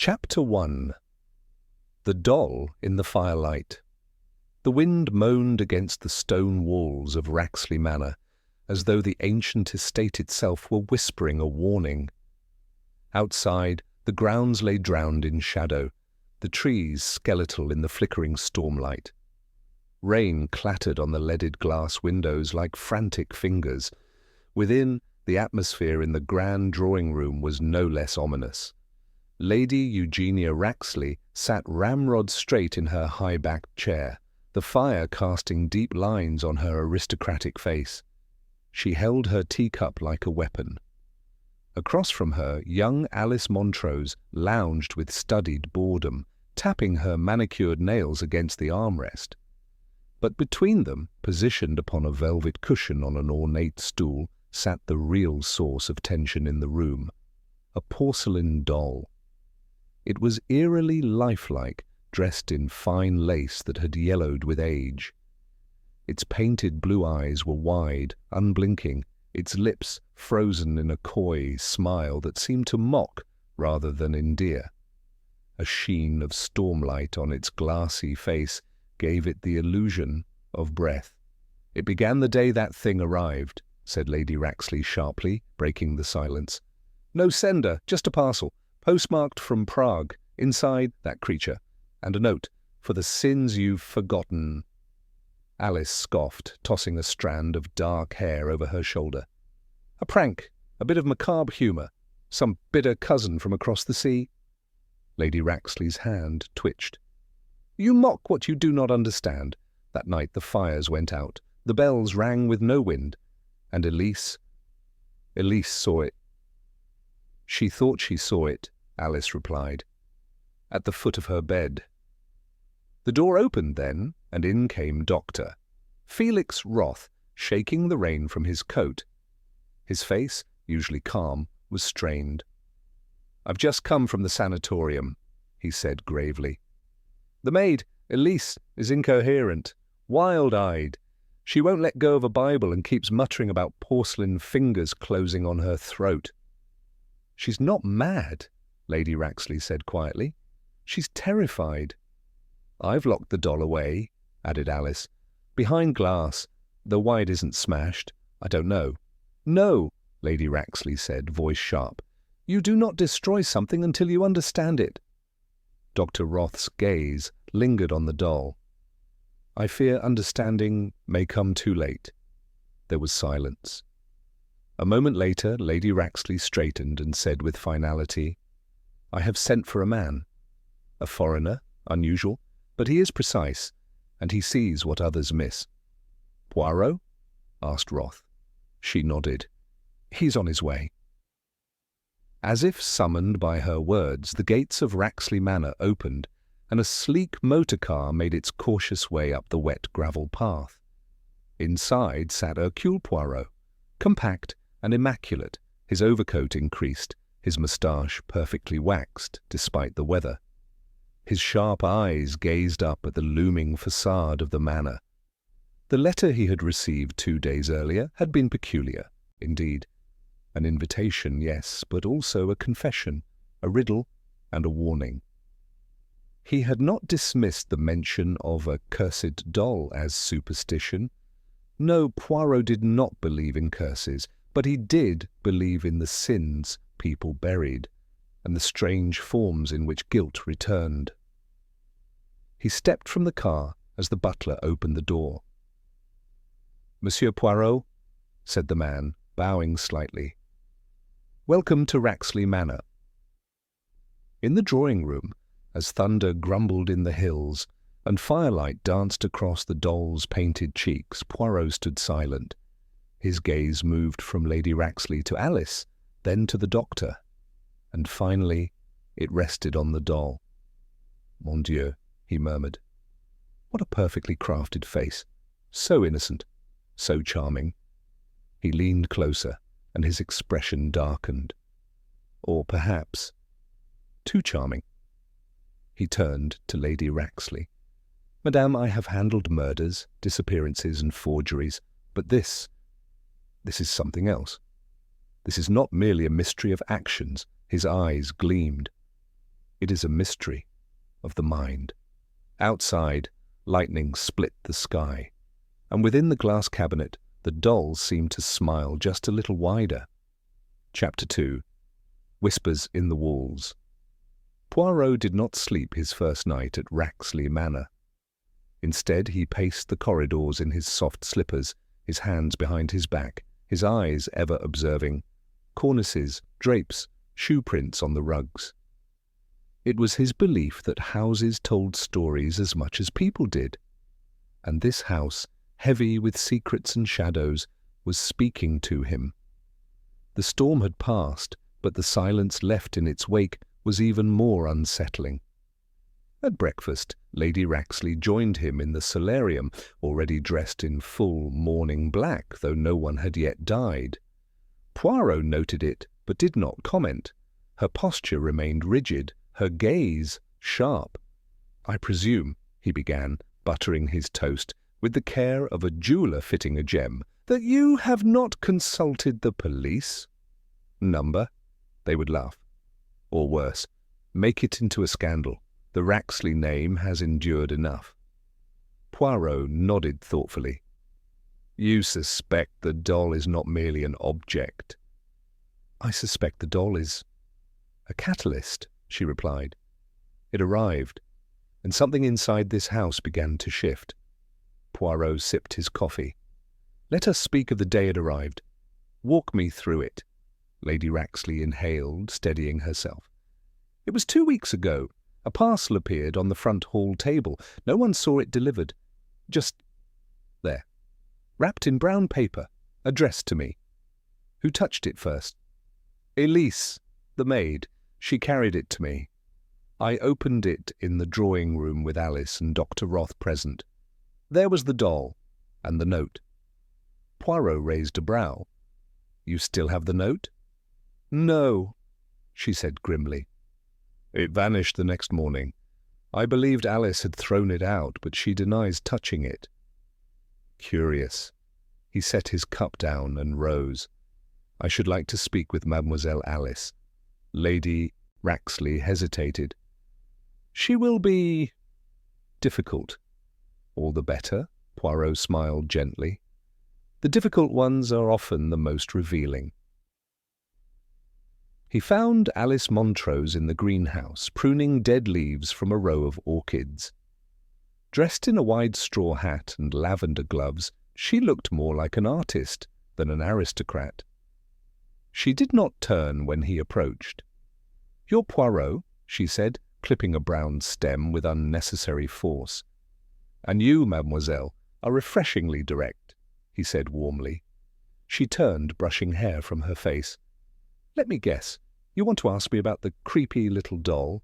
Chapter 1. The Doll in the Firelight. The wind moaned against the stone walls of Raxley Manor, as though the ancient estate itself were whispering a warning. Outside, the grounds lay drowned in shadow, the trees skeletal in the flickering stormlight. Rain clattered on the leaded glass windows like frantic fingers. Within, the atmosphere in the grand drawing-room was no less ominous. Lady Eugenia Raxley sat ramrod straight in her high-backed chair, the fire casting deep lines on her aristocratic face. She held her teacup like a weapon. Across from her, young Alice Montrose lounged with studied boredom, tapping her manicured nails against the armrest. But between them, positioned upon a velvet cushion on an ornate stool, sat the real source of tension in the room, a porcelain doll. It was eerily lifelike, dressed in fine lace that had yellowed with age. Its painted blue eyes were wide, unblinking, its lips frozen in a coy smile that seemed to mock rather than endear. A sheen of stormlight on its glassy face gave it the illusion of breath. "It began the day that thing arrived," said Lady Raxley sharply, breaking the silence. "No sender, just a parcel, postmarked from Prague, inside that creature, and a note, for the sins you've forgotten." Alice scoffed, tossing a strand of dark hair over her shoulder. "A prank, a bit of macabre humour, some bitter cousin from across the sea?" Lady Raxley's hand twitched. "You mock what you do not understand. That night the fires went out, the bells rang with no wind, and Elise saw it." "She thought she saw it," Alice replied, "at the foot of her bed." The door opened then, and in came Dr. Felix Roth, shaking the rain from his coat. His face, usually calm, was strained. "I've just come from the sanatorium," he said gravely. "The maid, Elise, is incoherent, wild-eyed. She won't let go of a Bible and keeps muttering about porcelain fingers closing on her throat." "She's not mad," Lady Raxley said quietly. "She's terrified." "I've locked the doll away," added Alice. "Behind glass, though why it isn't smashed, I don't know." "No," Lady Raxley said, voice sharp. "You do not destroy something until you understand it." Dr. Roth's gaze lingered on the doll. "I fear understanding may come too late." There was silence. A moment later, Lady Raxley straightened and said with finality, "I have sent for a man. A foreigner, unusual, but he is precise, and he sees what others miss." "Poirot?" asked Roth. She nodded. "He's on his way." As if summoned by her words, the gates of Raxley Manor opened, and a sleek motor car made its cautious way up the wet gravel path. Inside sat Hercule Poirot, compact and immaculate, his overcoat increased, his moustache perfectly waxed despite the weather. His sharp eyes gazed up at the looming facade of the manor. The letter he had received 2 days earlier had been peculiar, indeed. An invitation, yes, but also a confession, a riddle, and a warning. He had not dismissed the mention of a cursed doll as superstition. No, Poirot did not believe in curses, but he did believe in the sins people buried, and the strange forms in which guilt returned. He stepped from the car as the butler opened the door. "Monsieur Poirot," said the man, bowing slightly. "Welcome to Raxley Manor." In the drawing-room, as thunder grumbled in the hills, and firelight danced across the doll's painted cheeks, Poirot stood silent. His gaze moved from Lady Raxley to Alice, then to the doctor, and finally it rested on the doll. "Mon Dieu," he murmured. "What a perfectly crafted face. So innocent, so charming." He leaned closer, and his expression darkened. Or perhaps too charming. He turned to Lady Raxley. "Madame, I have handled murders, disappearances, and forgeries, but this is something else. This is not merely a mystery of actions." His eyes gleamed. It is a mystery of the mind. Outside, lightning split the sky, and within the glass cabinet, the doll seemed to smile just a little wider. Chapter 2. Whispers in the Walls. Poirot did not sleep his first night at Raxley Manor. Instead, he paced the corridors in his soft slippers, his hands behind his back, his eyes ever observing cornices, drapes, shoe prints on the rugs. It was his belief that houses told stories as much as people did, and this house, heavy with secrets and shadows, was speaking to him. The storm had passed, but the silence left in its wake was even more unsettling. At breakfast, Lady Raxley joined him in the solarium, already dressed in full mourning black, though no one had yet died. Poirot noted it, but did not comment. Her posture remained rigid, her gaze sharp. "I presume," he began, buttering his toast, with the care of a jeweller fitting a gem, "that you have not consulted the police?" "Number?" They would laugh. Or worse, make it into a scandal. The Raxley name has endured enough. Poirot nodded thoughtfully. "You suspect the doll is not merely an object?" "I suspect the doll is a catalyst," she replied. It arrived, and something inside this house began to shift. Poirot sipped his coffee. "Let us speak of the day it arrived. Walk me through it." Lady Raxley inhaled, steadying herself. "It was 2 weeks ago. A parcel appeared on the front hall table. No one saw it delivered. Just there. Wrapped in brown paper. Addressed to me. Who touched it first?" "Elise, the maid. She carried it to me. I opened it in the drawing-room with Alice and Dr. Roth present. There was the doll, and the note." Poirot raised a brow. "You still have the note?" "No," she said grimly. "It vanished the next morning. I believed Alice had thrown it out, but she denies touching it." "Curious." He set his cup down and rose. "I should like to speak with Mademoiselle Alice." Lady Raxley hesitated. "She will be difficult." "All the better," Poirot smiled gently. "The difficult ones are often the most revealing." He found Alice Montrose in the greenhouse, pruning dead leaves from a row of orchids. Dressed in a wide straw hat and lavender gloves, she looked more like an artist than an aristocrat. She did not turn when he approached. "You're Poirot," she said, clipping a brown stem with unnecessary force. "And you, mademoiselle, are refreshingly direct," he said warmly. She turned, brushing hair from her face. "Let me guess. You want to ask me about the creepy little doll?"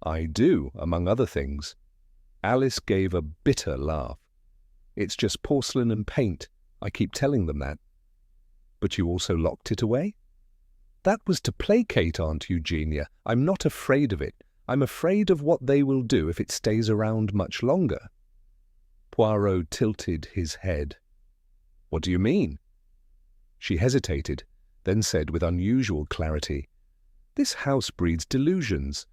"I do, among other things." Alice gave a bitter laugh. "It's just porcelain and paint. I keep telling them that." "But you also locked it away?" "That was to placate Aunt Eugenia. I'm not afraid of it. I'm afraid of what they will do if it stays around much longer." Poirot tilted his head. "What do you mean?" She hesitated, then said with unusual clarity, "This house breeds delusions.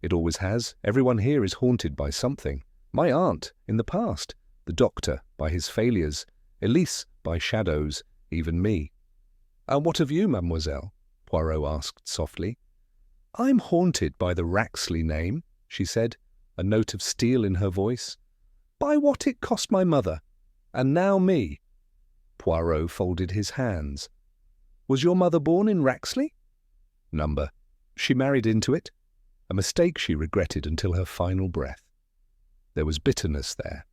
It always has. Everyone here is haunted by something. My aunt, in the past. The doctor, by his failures. Elise, by shadows. Even me." "And what of you, mademoiselle?" Poirot asked softly. "I'm haunted by the Raxley name," she said, a note of steel in her voice. "By what it cost my mother. And now me." Poirot folded his hands. "Was your mother born in Raxley?" "Number. She married into it. A mistake she regretted until her final breath." There was bitterness there.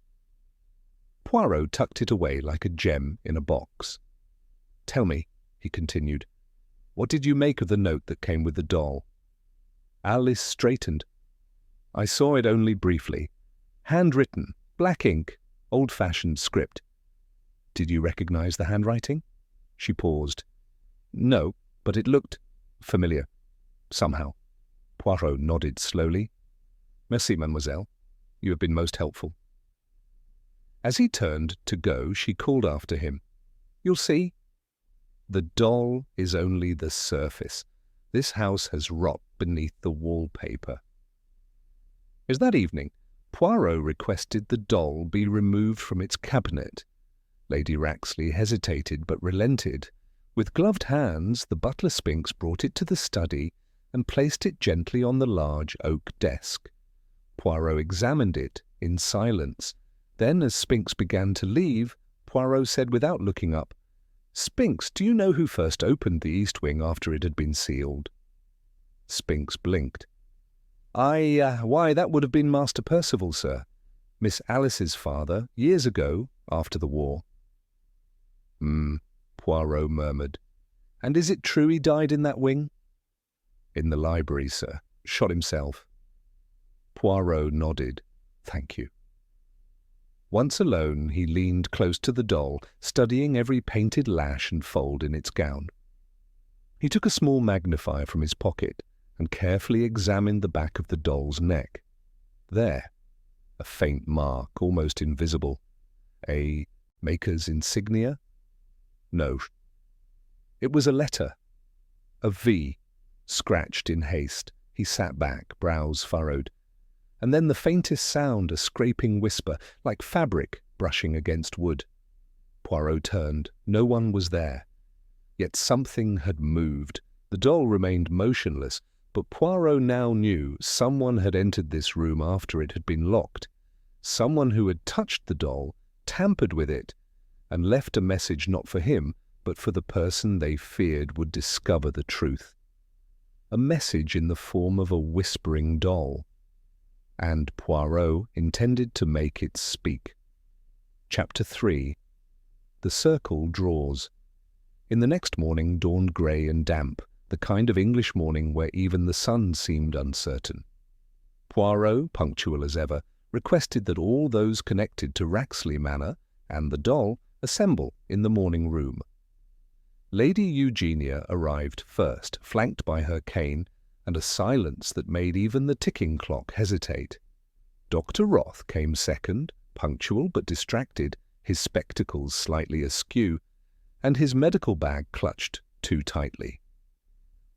Poirot tucked it away like a gem in a box. "Tell me," he continued, "what did you make of the note that came with the doll?" Alice straightened. "I saw it only briefly. Handwritten, black ink, old-fashioned script." "Did you recognize the handwriting?" She paused. "No, but it looked familiar. Somehow." Poirot nodded slowly. "Merci, mademoiselle. You have been most helpful." As he turned to go, she called after him, "You'll see. The doll is only the surface. This house has rot beneath the wallpaper." As that evening, Poirot requested the doll be removed from its cabinet. Lady Raxley hesitated but relented. With gloved hands, the butler Spinks brought it to the study and placed it gently on the large oak desk. Poirot examined it in silence. Then, as Spinks began to leave, Poirot said without looking up, "Spinks, do you know who first opened the east wing after it had been sealed?" Spinks blinked. Why, that would have been Master Percival, sir. Miss Alice's father, years ago, after the war." Poirot murmured. "And is it true he died in that wing?" "In the library, sir. Shot himself." Poirot nodded. "Thank you." Once alone, he leaned close to the doll, studying every painted lash and fold in its gown. He took a small magnifier from his pocket and carefully examined the back of the doll's neck. There, a faint mark, almost invisible. A maker's insignia? No. It was a letter. A V, scratched in haste. He sat back, brows furrowed. And then the faintest sound, a scraping whisper, like fabric brushing against wood. Poirot turned. No one was there. Yet something had moved. The doll remained motionless, but Poirot now knew someone had entered this room after it had been locked. Someone who had touched the doll, tampered with it, and left a message not for him, but for the person they feared would discover the truth. A message in the form of a whispering doll. And Poirot intended to make it speak. Chapter 3. The circle draws. In the next morning dawned grey and damp, the kind of English morning where even the sun seemed uncertain. Poirot, punctual as ever, requested that all those connected to Raxley Manor and the doll assemble in the morning room. Lady Eugenia arrived first, flanked by her cane, and a silence that made even the ticking clock hesitate. Dr. Roth came second, punctual but distracted, his spectacles slightly askew, and his medical bag clutched too tightly.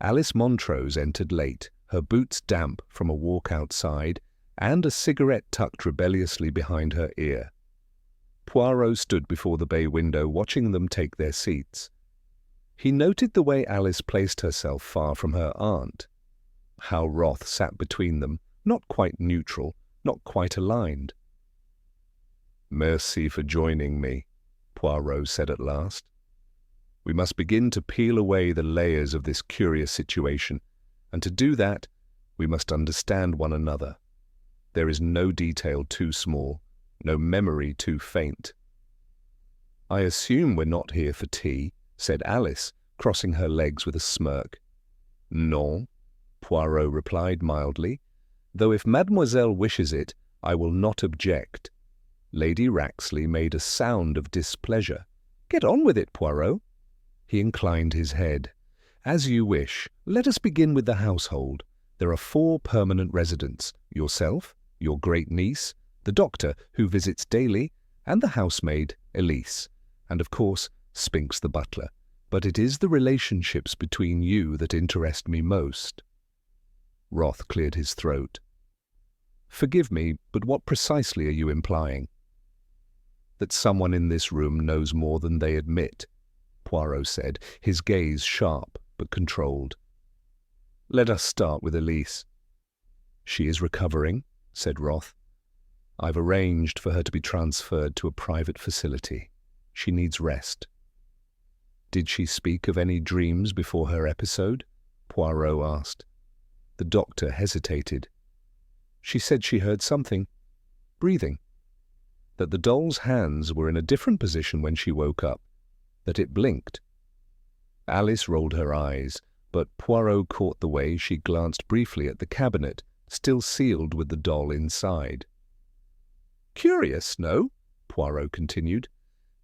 Alice Montrose entered late, her boots damp from a walk outside, and a cigarette tucked rebelliously behind her ear. Poirot stood before the bay window watching them take their seats. He noted the way Alice placed herself far from her aunt. How Roth sat between them, not quite neutral, not quite aligned. "Merci for joining me," Poirot said at last. "We must begin to peel away the layers of this curious situation, and to do that, we must understand one another. There is no detail too small, no memory too faint." "I assume we're not here for tea," said Alice, crossing her legs with a smirk. "Non," Poirot replied mildly, "though if mademoiselle wishes it, I will not object." Lady Raxley made a sound of displeasure. "Get on with it, Poirot." He inclined his head. "As you wish. Let us begin with the household. There are 4 permanent residents, yourself, your great-niece, the doctor who visits daily, and the housemaid, Elise, and of course, Spinks the butler. But it is the relationships between you that interest me most." Roth cleared his throat. "Forgive me, but what precisely are you implying?" "That someone in this room knows more than they admit," Poirot said, his gaze sharp but controlled. "Let us start with Elise." "She is recovering," said Roth. "I've arranged for her to be transferred to a private facility. She needs rest." "Did she speak of any dreams before her episode?" Poirot asked. The doctor hesitated. "She said she heard something. Breathing. That the doll's hands were in a different position when she woke up. That it blinked." Alice rolled her eyes, but Poirot caught the way she glanced briefly at the cabinet, still sealed with the doll inside. "Curious, no?" Poirot continued.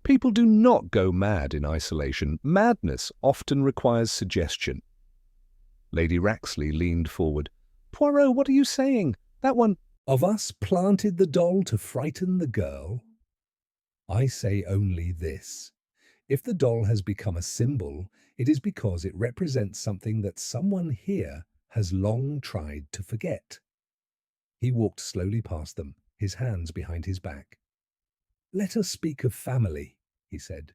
"People do not go mad in isolation. Madness often requires suggestion." Lady Raxley leaned forward. "Poirot, what are you saying? That one of us planted the doll to frighten the girl?" "I say only this. If the doll has become a symbol, it is because it represents something that someone here has long tried to forget." He walked slowly past them, his hands behind his back. "Let us speak of family," he said.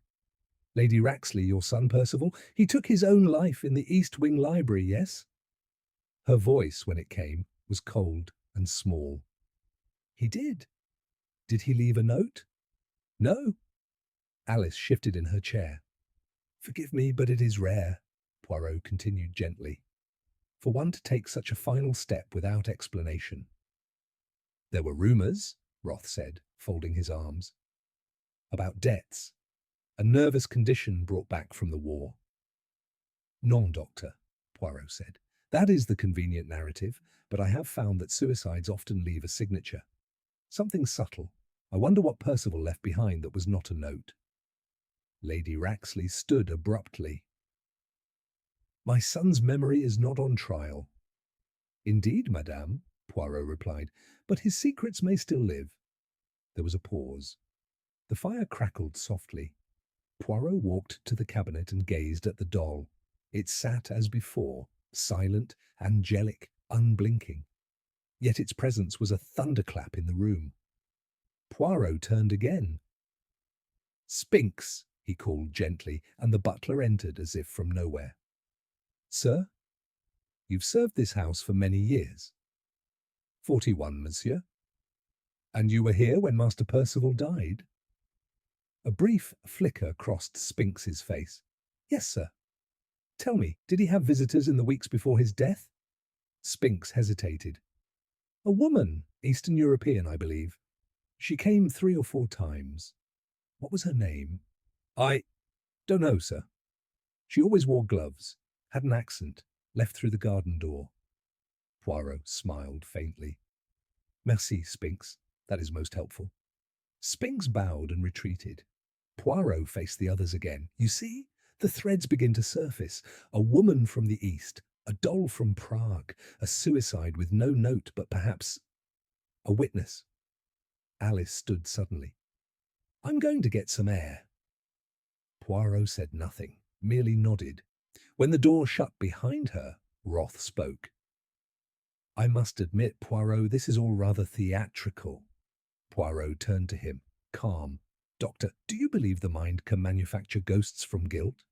"Lady Raxley, your son Percival, he took his own life in the East Wing Library, yes?" Her voice, when it came, was cold and small. "He did. Did he leave a note?" "No." Alice shifted in her chair. "Forgive me, but it is rare," Poirot continued gently, "for one to take such a final step without explanation." "There were rumours," Roth said, folding his arms, "about debts, a nervous condition brought back from the war." "Non, doctor," Poirot said. "That is the convenient narrative, but I have found that suicides often leave a signature. Something subtle. I wonder what Percival left behind that was not a note." Lady Raxley stood abruptly. "My son's memory is not on trial." "Indeed, madame," Poirot replied, "but his secrets may still live." There was a pause. The fire crackled softly. Poirot walked to the cabinet and gazed at the doll. It sat as before, silent, angelic, unblinking. Yet its presence was a thunderclap in the room. Poirot turned again. "Spinks," he called gently, and the butler entered as if from nowhere. "Sir, you've served this house for many years." "41, monsieur." "And you were here when Master Percival died?" A brief flicker crossed Spinks's face. "Yes, sir." "Tell me, did he have visitors in the weeks before his death?" Spinks hesitated. "A woman, Eastern European, I believe. She came 3 or 4 times. What was her name?" "I don't know, sir. She always wore gloves, had an accent, left through the garden door." Poirot smiled faintly. "Merci, Spinks. That is most helpful." Spinks bowed and retreated. Poirot faced the others again. "You see? The threads begin to surface. A woman from the East, a doll from Prague, a suicide with no note but perhaps a witness." Alice stood suddenly. "I'm going to get some air." Poirot said nothing, merely nodded. When the door shut behind her, Roth spoke. "I must admit, Poirot, this is all rather theatrical." Poirot turned to him, calm. "Doctor, do you believe the mind can manufacture ghosts from guilt?"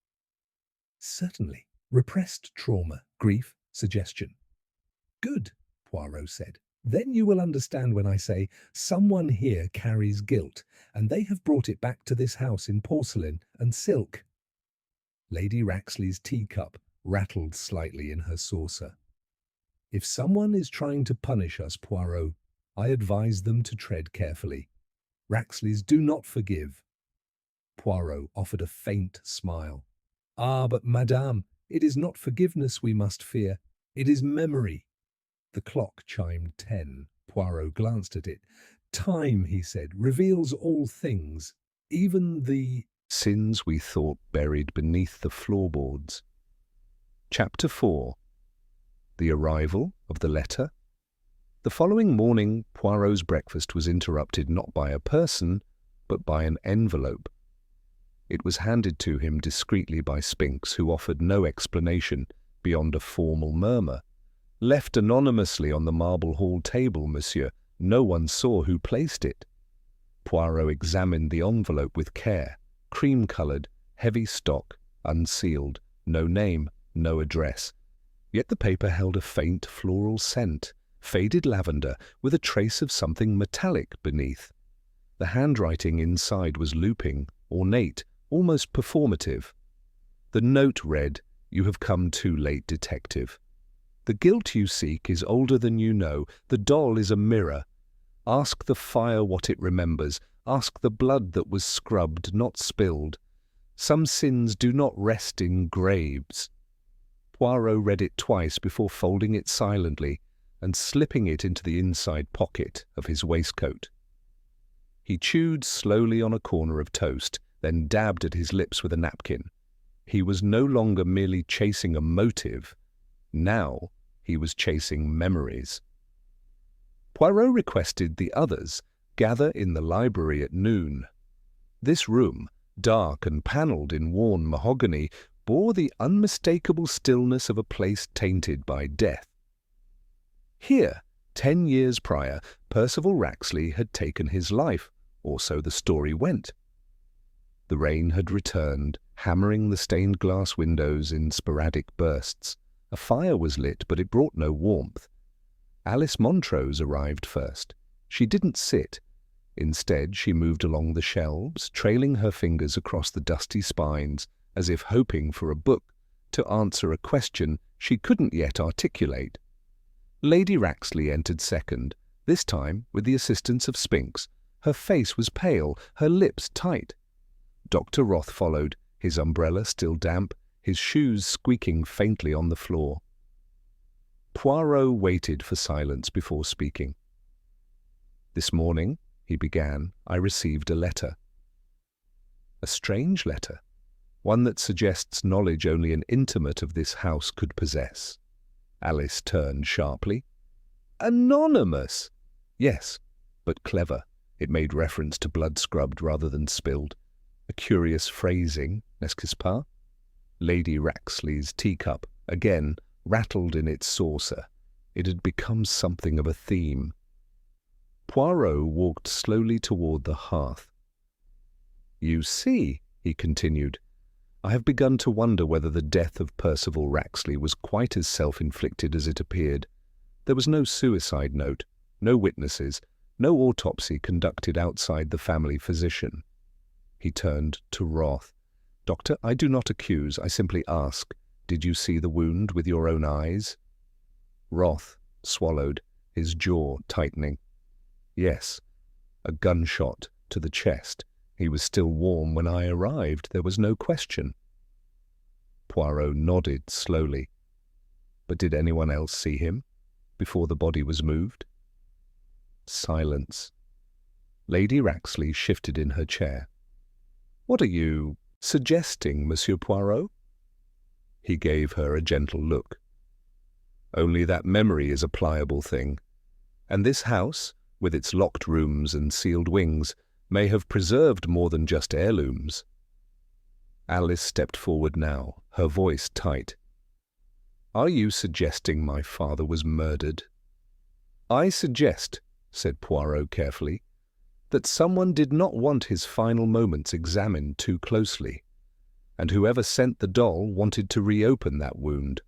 "Certainly. Repressed trauma, grief, suggestion." "Good," Poirot said. "Then you will understand when I say someone here carries guilt, and they have brought it back to this house in porcelain and silk." Lady Raxley's teacup rattled slightly in her saucer. "If someone is trying to punish us, Poirot, I advise them to tread carefully. Raxleys do not forgive." Poirot offered a faint smile. "Ah, but madame, it is not forgiveness we must fear. It is memory." The clock chimed 10. Poirot glanced at it. "Time," he said, "reveals all things, even the sins we thought buried beneath the floorboards." Chapter 4. The arrival of the letter. The following morning, Poirot's breakfast was interrupted not by a person, but by an envelope. It was handed to him discreetly by Spinks, who offered no explanation beyond a formal murmur. "Left anonymously on the marble hall table, monsieur. No one saw who placed it." Poirot examined the envelope with care. Cream-coloured, heavy stock, unsealed, no name, no address. Yet the paper held a faint floral scent, faded lavender with a trace of something metallic beneath. The handwriting inside was looping, ornate, almost performative. The note read, "You have come too late, detective. The guilt you seek is older than you know. The doll is a mirror. Ask the fire what it remembers. Ask the blood that was scrubbed, not spilled. Some sins do not rest in graves." Poirot read it twice before folding it silently and slipping it into the inside pocket of his waistcoat. He chewed slowly on a corner of toast, then dabbed at his lips with a napkin. He was no longer merely chasing a motive. Now he was chasing memories. Poirot requested the others gather in the library at noon. This room, dark and panelled in worn mahogany, bore the unmistakable stillness of a place tainted by death. Here, 10 years prior, Percival Raxley had taken his life, or so the story went. The rain had returned, hammering the stained glass windows in sporadic bursts. A fire was lit, but it brought no warmth. Alice Montrose arrived first. She didn't sit. Instead, she moved along the shelves, trailing her fingers across the dusty spines, as if hoping for a book to answer a question she couldn't yet articulate. Lady Raxley entered second, this time with the assistance of Spinks. Her face was pale, her lips tight. Dr. Roth followed, his umbrella still damp, his shoes squeaking faintly on the floor. Poirot waited for silence before speaking. "This morning," he began, "I received a letter. A strange letter, one that suggests knowledge only an intimate of this house could possess." Alice turned sharply. "Anonymous!" "Yes, but clever." It made reference to blood scrubbed rather than spilled. A curious phrasing, n'est-ce pas? Lady Raxley's teacup, again, rattled in its saucer. It had become something of a theme. Poirot walked slowly toward the hearth. "You see," he continued, "I have begun to wonder whether the death of Percival Raxley was quite as self-inflicted as it appeared. There was no suicide note, no witnesses, no autopsy conducted outside the family physician." He turned to Roth. "Doctor, I do not accuse, I simply ask. Did you see the wound with your own eyes?" Roth swallowed, his jaw tightening. "Yes, a gunshot to the chest. He was still warm when I arrived. There was no question." Poirot nodded slowly. "But did anyone else see him before the body was moved?" Silence. Lady Raxley shifted in her chair. "What are you suggesting, Monsieur Poirot?" He gave her a gentle look. "Only that memory is a pliable thing, and this house, with its locked rooms and sealed wings, may have preserved more than just heirlooms." Alice stepped forward now, her voice tight. "Are you suggesting my father was murdered?" "I suggest," said Poirot carefully, "that someone did not want his final moments examined too closely, and whoever sent the doll wanted to reopen that wound."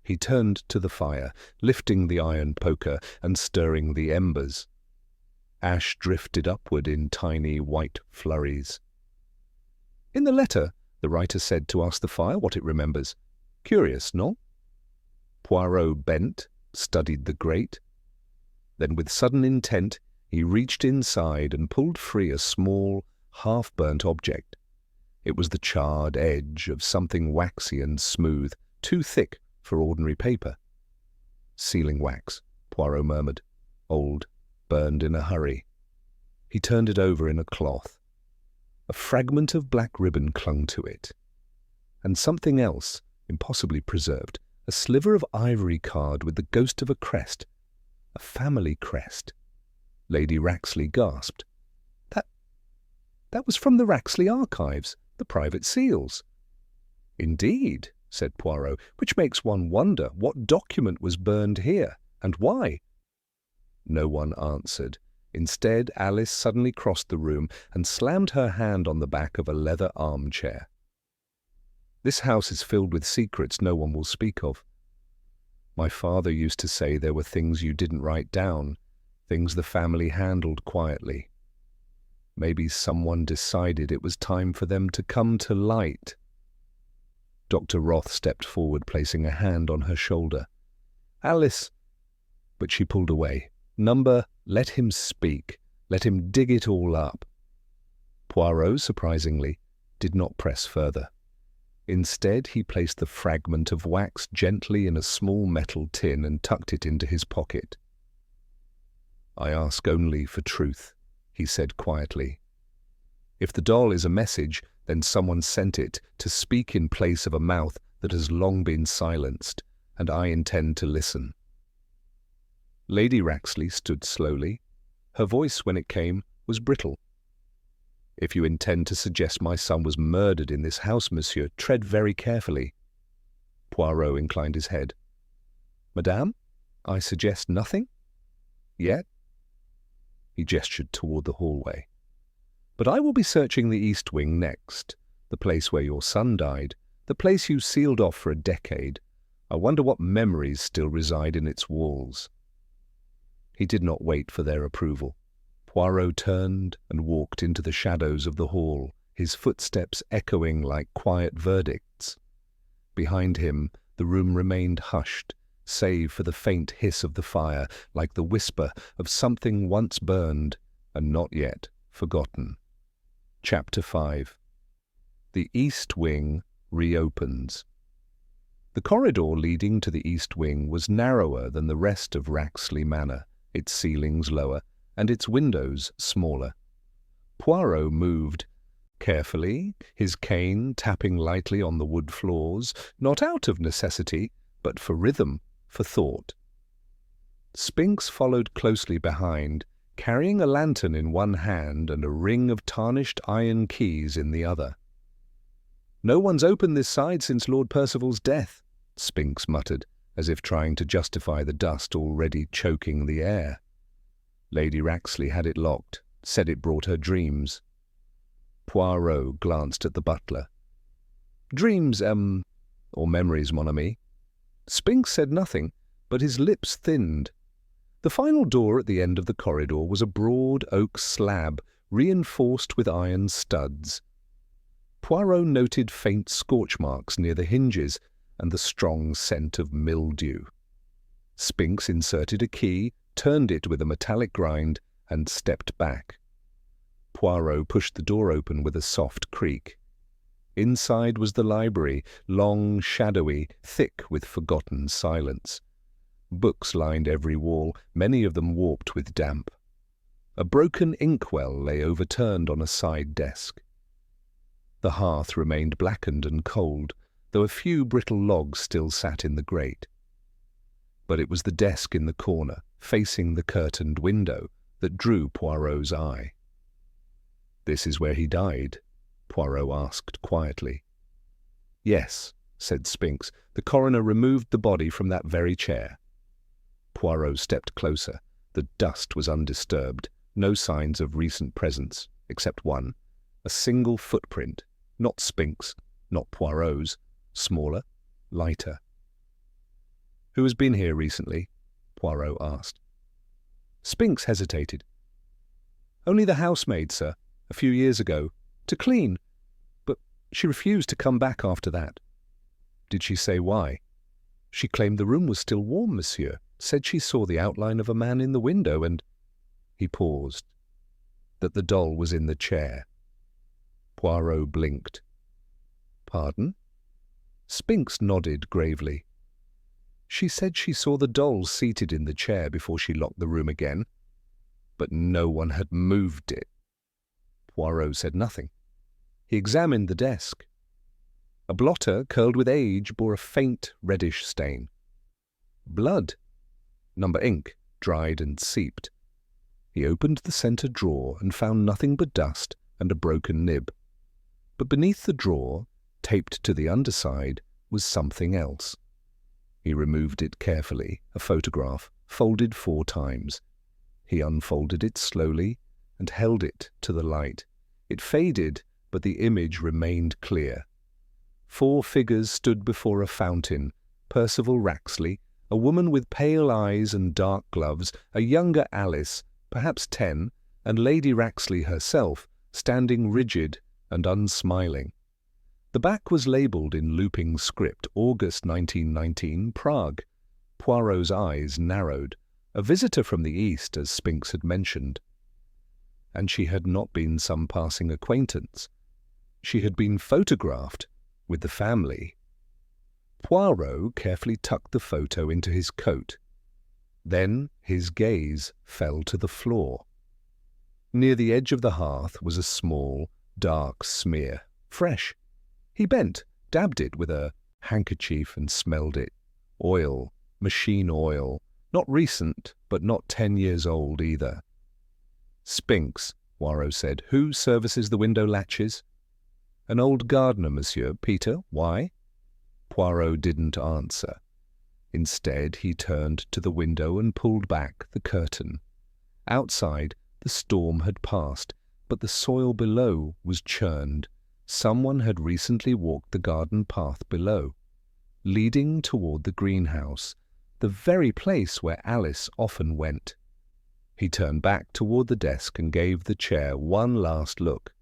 He turned to the fire, lifting the iron poker and stirring the embers. Ash drifted upward in tiny white flurries. "In the letter, the writer said to ask the fire what it remembers. Curious, no?" Poirot bent, studied the grate. Then with sudden intent, he reached inside and pulled free a small, half-burnt object. It was the charred edge of something waxy and smooth, too thick for ordinary paper. "Sealing wax," Poirot murmured. "Old, burned in a hurry." He turned it over in a cloth. A fragment of black ribbon clung to it. And something else, impossibly preserved, a sliver of ivory card with the ghost of a crest. A family crest. Lady Raxley gasped. That was from the Raxley archives, the private seals." "Indeed," said Poirot, "which makes one wonder what document was burned here, and why." No one answered. Instead, Alice suddenly crossed the room and slammed her hand on the back of a leather armchair. "This house is filled with secrets no one will speak of. My father used to say there were things you didn't write down, things the family handled quietly. Maybe someone decided it was time for them to come to light." Dr. Roth stepped forward, placing a hand on her shoulder. "Alice—" But she pulled away. Let him speak. Let him dig it all up." Poirot, surprisingly, did not press further. Instead, he placed the fragment of wax gently in a small metal tin and tucked it into his pocket. "I ask only for truth," he said quietly. "If the doll is a message, then someone sent it to speak in place of a mouth that has long been silenced, and I intend to listen." Lady Raxley stood slowly. Her voice, when it came, was brittle. "If you intend to suggest my son was murdered in this house, monsieur, tread very carefully." Poirot inclined his head. "Madame, I suggest nothing. Yet? He gestured toward the hallway. But I will be searching the East Wing next, the place where your son died, the place you sealed off for a decade. I wonder what memories still reside in its walls. He did not wait for their approval. Poirot turned and walked into the shadows of the hall, his footsteps echoing like quiet verdicts. Behind him, the room remained hushed, save for the faint hiss of the fire, like the whisper of something once burned and not yet forgotten. Chapter 5. The East Wing reopens. The corridor leading to the East Wing was narrower than the rest of Raxley Manor, its ceilings lower, and its windows smaller. Poirot moved carefully, his cane tapping lightly on the wood floors, not out of necessity, but for rhythm, for thought. Spinks followed closely behind, carrying a lantern in one hand and a ring of tarnished iron keys in the other. "No one's opened this side since Lord Percival's death," Spinks muttered, as if trying to justify the dust already choking the air. Lady Raxley had it locked, said it brought her dreams. Poirot glanced at the butler. "Dreams, or memories, mon ami." Spinks said nothing, but his lips thinned. The final door at the end of the corridor was a broad oak slab, reinforced with iron studs. Poirot noted faint scorch marks near the hinges and the strong scent of mildew. Spinks inserted a key, turned it with a metallic grind, and stepped back. Poirot pushed the door open with a soft creak. Inside was the library, long, shadowy, thick with forgotten silence. Books lined every wall, many of them warped with damp. A broken inkwell lay overturned on a side desk. The hearth remained blackened and cold, though a few brittle logs still sat in the grate. But it was the desk in the corner, facing the curtained window, that drew Poirot's eye. "This is where he died?" Poirot asked quietly. "Yes," said Spinks. "The coroner removed the body from that very chair." Poirot stepped closer. The dust was undisturbed, no signs of recent presence, except one, a single footprint, not Spinks', not Poirot's, smaller, lighter. "Who has been here recently?" Poirot asked. Spinks hesitated. "Only the housemaid, sir, a few years ago, to clean, but she refused to come back after that." "Did she say why?" "She claimed the room was still warm, monsieur, said she saw the outline of a man in the window and—" He paused. "That the doll was in the chair." Poirot blinked. "Pardon?" Spinks nodded gravely. "She said she saw the doll seated in the chair before she locked the room again, but no one had moved it." Poirot said nothing. He examined the desk. A blotter, curled with age, bore a faint reddish stain. Blood. Number ink, dried and seeped. He opened the centre drawer and found nothing but dust and a broken nib. But beneath the drawer, taped to the underside, was something else. He removed it carefully, a photograph, folded 4 times. He unfolded it slowly and held it to the light. It faded, but the image remained clear. 4 figures stood before a fountain: Percival Raxley, a woman with pale eyes and dark gloves, a younger Alice, perhaps 10, and Lady Raxley herself, standing rigid and unsmiling. The back was labelled in looping script, August 1919, Prague. Poirot's eyes narrowed. A visitor from the East, as Spinks had mentioned. And she had not been some passing acquaintance. She had been photographed with the family. Poirot carefully tucked the photo into his coat. Then his gaze fell to the floor. Near the edge of the hearth was a small, dark smear, fresh. He bent, dabbed it with a handkerchief and smelled it. Oil, machine oil, not recent, but not 10 years old either. "Spinks," Poirot said. "Who services the window latches?" "An old gardener, monsieur. Peter, why?" Poirot didn't answer. Instead, he turned to the window and pulled back the curtain. Outside, the storm had passed, but the soil below was churned. Someone had recently walked the garden path below, leading toward the greenhouse, the very place where Alice often went. He turned back toward the desk and gave the chair one last look.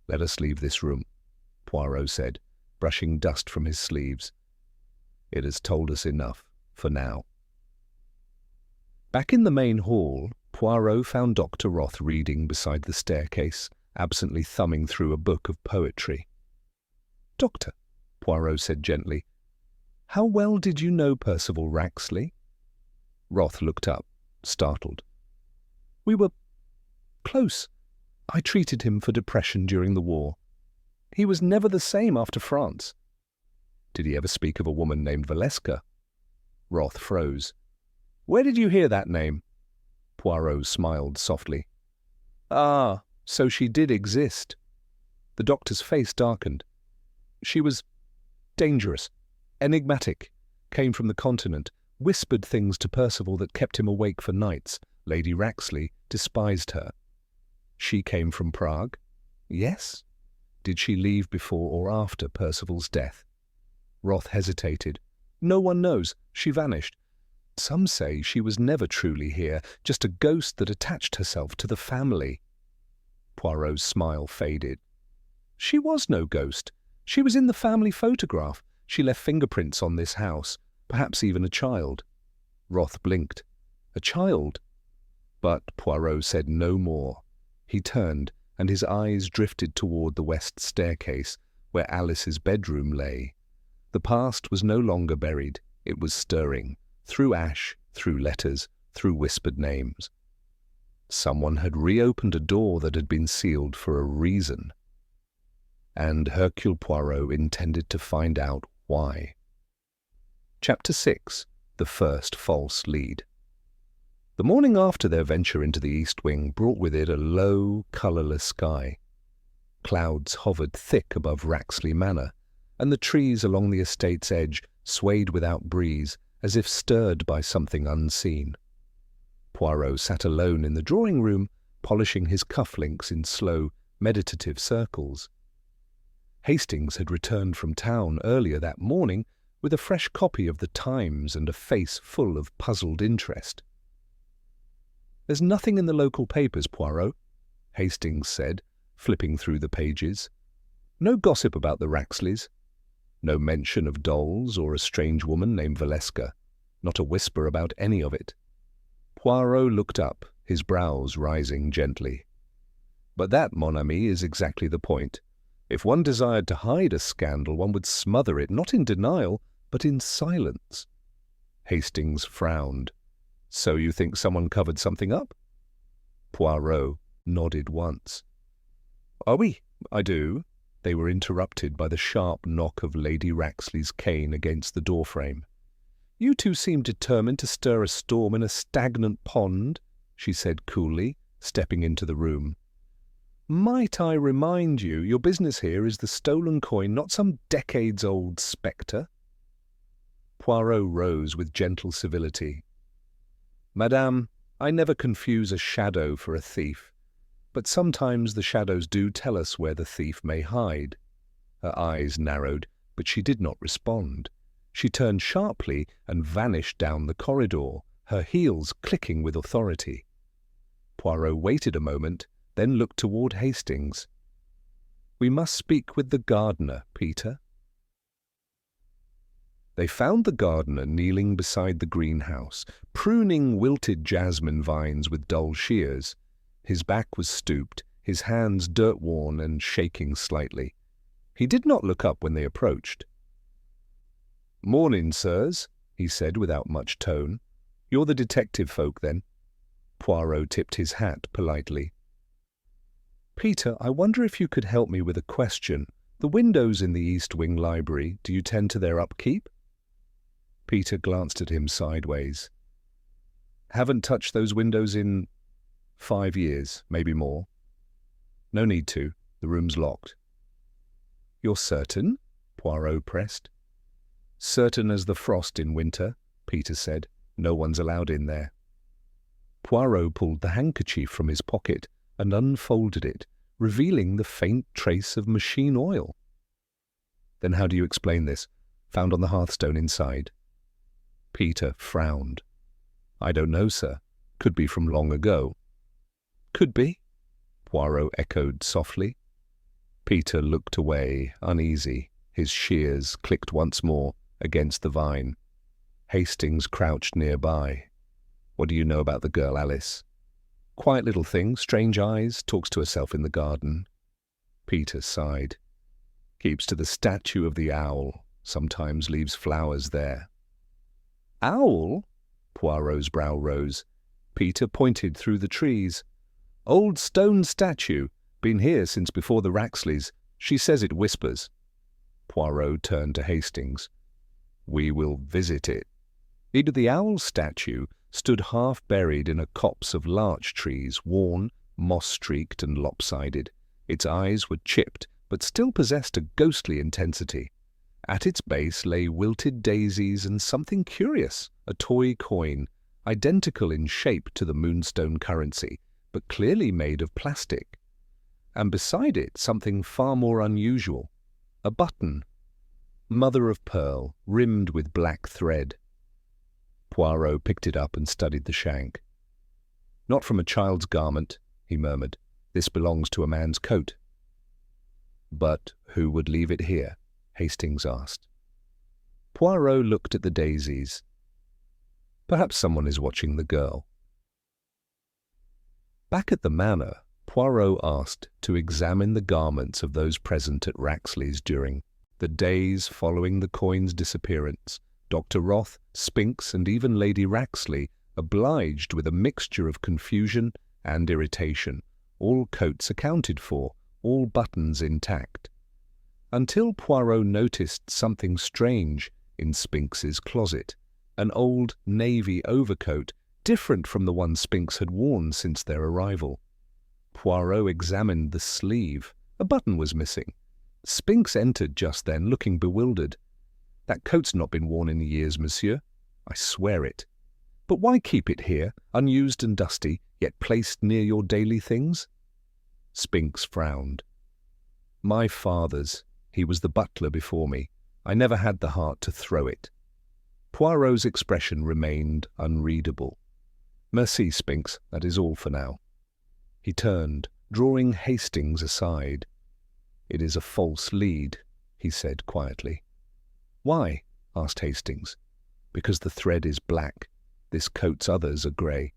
"Let us leave this room," Poirot said, brushing dust from his sleeves. "It has told us enough for now." Back in the main hall, Poirot found Dr. Roth reading beside the staircase, absently thumbing through a book of poetry. "Doctor," Poirot said gently, "how well did you know Percival Raxley?" Roth looked up, startled. "We were close. I treated him for depression during the war. He was never the same after France." "Did he ever speak of a woman named Valeska?" Roth froze. "Where did you hear that name?" Poirot smiled softly. "Ah, so she did exist." The doctor's face darkened. "She was dangerous, enigmatic, came from the continent, whispered things to Percival that kept him awake for nights. Lady Raxley despised her." "She came from Prague?" "Yes." "Did she leave before or after Percival's death?" Roth hesitated. "No one knows. She vanished. Some say she was never truly here, just a ghost that attached herself to the family." Poirot's smile faded. "She was no ghost. She was in the family photograph. She left fingerprints on this house, perhaps even a child." Roth blinked. "A child?" But Poirot said no more. He turned, and his eyes drifted toward the west staircase, where Alice's bedroom lay. The past was no longer buried. It was stirring, through ash, through letters, through whispered names. Someone had reopened a door that had been sealed for a reason. And Hercule Poirot intended to find out why. Chapter 6. The First False Lead. The morning after their venture into the East Wing brought with it a low, colourless sky. Clouds hovered thick above Raxley Manor, and the trees along the estate's edge swayed without breeze, as if stirred by something unseen. Poirot sat alone in the drawing-room, polishing his cufflinks in slow, meditative circles. Hastings had returned from town earlier that morning with a fresh copy of the Times and a face full of puzzled interest. "There's nothing in the local papers, Poirot," Hastings said, flipping through the pages. "No gossip about the Raxleys. No mention of dolls or a strange woman named Valeska. Not a whisper about any of it." Poirot looked up, his brows rising gently. "But that, mon ami, is exactly the point. If one desired to hide a scandal, one would smother it, not in denial, but in silence." Hastings frowned. "So you think someone covered something up?" Poirot nodded once. "Ah oui, I do." They were interrupted by the sharp knock of Lady Raxley's cane against the doorframe. "You two seem determined to stir a storm in a stagnant pond," she said coolly, stepping into the room. "Might I remind you, your business here is the stolen coin, not some decades-old spectre?" Poirot rose with gentle civility. "Madame, I never confuse a shadow for a thief, but sometimes the shadows do tell us where the thief may hide." Her eyes narrowed, but she did not respond. She turned sharply and vanished down the corridor, her heels clicking with authority. Poirot waited a moment, then looked toward Hastings. "We must speak with the gardener, Peter." They found the gardener kneeling beside the greenhouse, pruning wilted jasmine vines with dull shears. His back was stooped, his hands dirt-worn and shaking slightly. He did not look up when they approached. "Morning, sirs," he said without much tone. "You're the detective folk, then?" Poirot tipped his hat politely. "Peter, I wonder if you could help me with a question. The windows in the East Wing library, do you tend to their upkeep?" Peter glanced at him sideways. "Haven't touched those windows in 5 years, maybe more." "No need to. The room's locked." "You're certain?" Poirot pressed. Certain as the frost in winter, Peter said. No one's allowed in there. Poirot pulled the handkerchief from his pocket and unfolded it, revealing the faint trace of machine oil. Then how do you explain this? Found on the hearthstone inside. Peter frowned. I don't know, sir. Could be from long ago. Could be, Poirot echoed softly. Peter looked away, uneasy. His shears clicked once more against the vine. Hastings crouched nearby. What do you know about the girl, Alice? Quiet little thing, strange eyes, talks to herself in the garden. Peter sighed. Keeps to the statue of the owl, sometimes leaves flowers there. Owl? Poirot's brow rose. Peter pointed through the trees. Old stone statue, been here since before the Raxleys. She says it whispers. Poirot turned to Hastings. We will visit it. The owl statue stood half buried in a copse of larch trees, worn, moss-streaked and lopsided. Its eyes were chipped, but still possessed a ghostly intensity. At its base lay wilted daisies and something curious, a toy coin, identical in shape to the moonstone currency, but clearly made of plastic. And beside it something far more unusual, a button, mother of pearl, rimmed with black thread. Poirot picked it up and studied the shank. Not from a child's garment, he murmured. This belongs to a man's coat. But who would leave it here? Hastings asked. Poirot looked at the daisies. Perhaps someone is watching the girl. Back at the manor, Poirot asked to examine the garments of those present at Raxley's during the days following the coin's disappearance. Dr. Roth, Spinks, and even Lady Raxley obliged with a mixture of confusion and irritation, all coats accounted for, all buttons intact. Until Poirot noticed something strange in Spinks's closet, an old navy overcoat different from the one Spinks had worn since their arrival. Poirot examined the sleeve. A button was missing. Spinks entered just then, looking bewildered. That coat's not been worn in years, monsieur. I swear it. But why keep it here, unused and dusty, yet placed near your daily things? Spinks frowned. My father's. He was the butler before me. I never had the heart to throw it. Poirot's expression remained unreadable. Merci, Spinks, that is all for now. He turned, drawing Hastings aside. It is a false lead, he said quietly. Why? Asked Hastings. Because the thread is black. This coat's others are grey.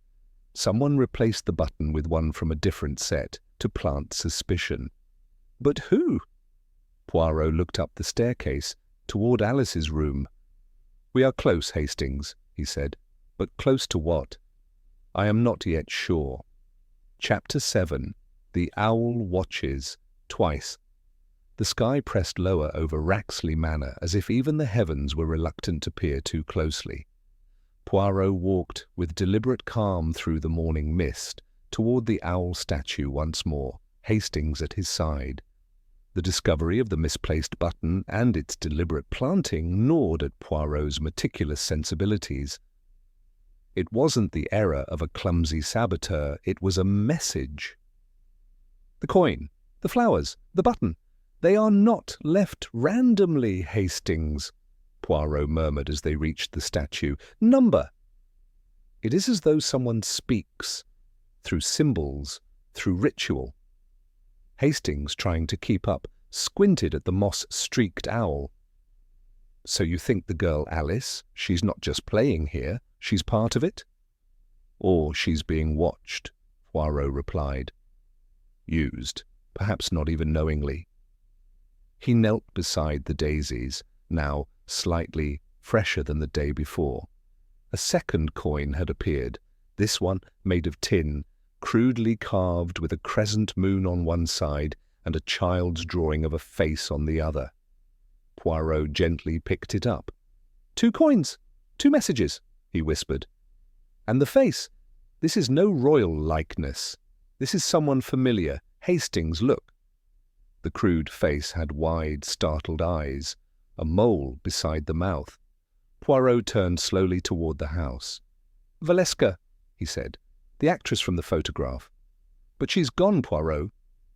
Someone replaced the button with one from a different set to plant suspicion. But who? Poirot looked up the staircase toward Alice's room. We are close, Hastings, he said. But close to what? I am not yet sure. Chapter 7. The Owl Watches. Twice. The sky pressed lower over Raxley Manor as if even the heavens were reluctant to peer too closely. Poirot walked with deliberate calm through the morning mist toward the owl statue once more, Hastings at his side. The discovery of the misplaced button and its deliberate planting gnawed at Poirot's meticulous sensibilities. It wasn't the error of a clumsy saboteur, it was a message. The coin, the flowers, the button, they are not left randomly, Hastings, Poirot murmured as they reached the statue. Number! It is as though someone speaks, through symbols, through ritual. Hastings, trying to keep up, squinted at the moss-streaked owl. So you think the girl Alice, she's not just playing here, she's part of it? Or she's being watched, Poirot replied. Used, perhaps not even knowingly. He knelt beside the daisies, now slightly fresher than the day before. A second coin had appeared, this one made of tin, crudely carved with a crescent moon on one side and a child's drawing of a face on the other. Poirot gently picked it up. 2 coins, 2 messages, he whispered. And the face. This is no royal likeness. This is someone familiar. Hastings, look. The crude face had wide, startled eyes, a mole beside the mouth. Poirot turned slowly toward the house. "Valeska," he said, "the actress from the photograph." "But she's gone, Poirot,"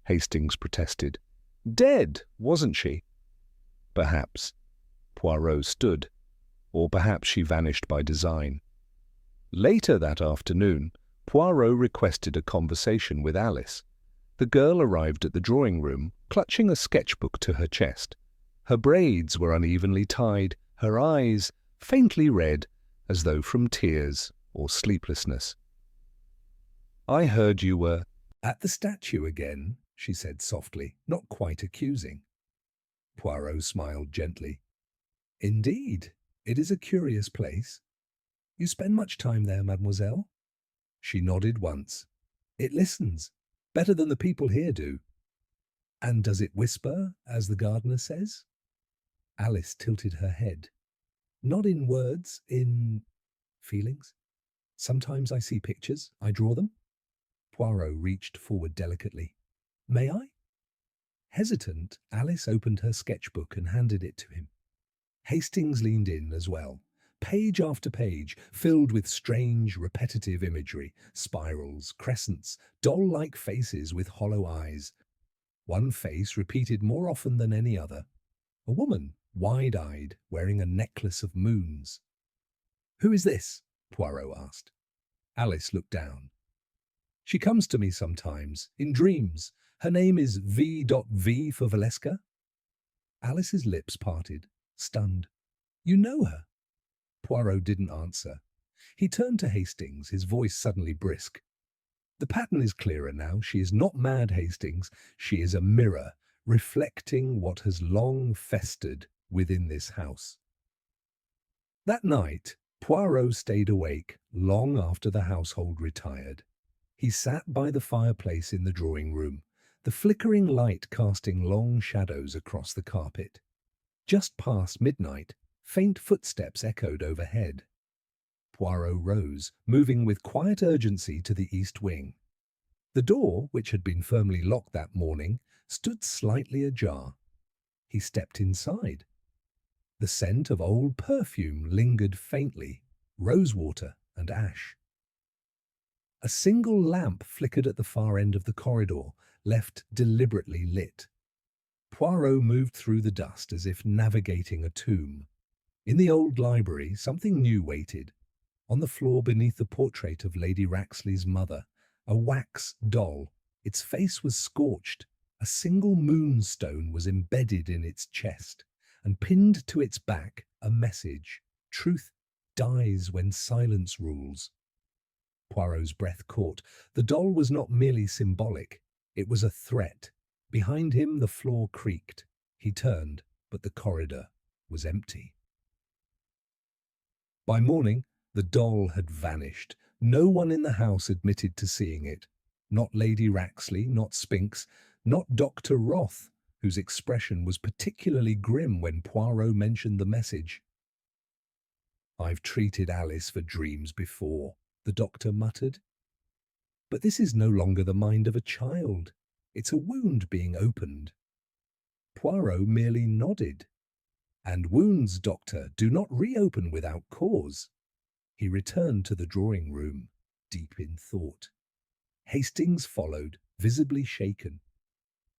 Hastings protested. "Dead, wasn't she?" "Perhaps." Poirot stood. Or perhaps she vanished by design. Later that afternoon, Poirot requested a conversation with Alice. The girl arrived at the drawing-room, clutching a sketchbook to her chest. Her braids were unevenly tied, her eyes faintly red, as though from tears or sleeplessness. "I heard you were at the statue again," she said softly, not quite accusing. Poirot smiled gently. "Indeed, it is a curious place. You spend much time there, mademoiselle?" She nodded once. "It listens, better than the people here do." "And does it whisper, as the gardener says?" Alice tilted her head. "Not in words, in feelings. Sometimes I see pictures, I draw them." Poirot reached forward delicately. "May I?" Hesitant, Alice opened her sketchbook and handed it to him. Hastings leaned in as well. Page after page, filled with strange, repetitive imagery, spirals, crescents, doll-like faces with hollow eyes. One face repeated more often than any other. A woman, wide-eyed, wearing a necklace of moons. "Who is this?" Poirot asked. Alice looked down. "She comes to me sometimes, in dreams. Her name is V.V. for Valeska." Alice's lips parted, stunned. "You know her?" Poirot didn't answer. He turned to Hastings, his voice suddenly brisk. "The pattern is clearer now. She is not mad, Hastings. She is a mirror, reflecting what has long festered within this house." That night, Poirot stayed awake long after the household retired. He sat by the fireplace in the drawing-room, the flickering light casting long shadows across the carpet. Just past midnight, faint footsteps echoed overhead. Poirot rose, moving with quiet urgency to the east wing. The door, which had been firmly locked that morning, stood slightly ajar. He stepped inside. The scent of old perfume lingered faintly, rosewater and ash. A single lamp flickered at the far end of the corridor, left deliberately lit. Poirot moved through the dust as if navigating a tomb. In the old library, something new waited. On the floor beneath the portrait of Lady Raxley's mother, a wax doll. Its face was scorched. A single moonstone was embedded in its chest, and pinned to its back a message: "Truth dies when silence rules." Poirot's breath caught. The doll was not merely symbolic. It was a threat. Behind him the floor creaked. He turned, but the corridor was empty. By morning, the doll had vanished. No one in the house admitted to seeing it. Not Lady Raxley, not Spinks, not Dr. Roth, whose expression was particularly grim when Poirot mentioned the message. "I've treated Alice for dreams before," the doctor muttered. "But this is no longer the mind of a child. It's a wound being opened." Poirot merely nodded. "And wounds, doctor, do not reopen without cause." He returned to the drawing-room, deep in thought. Hastings followed, visibly shaken.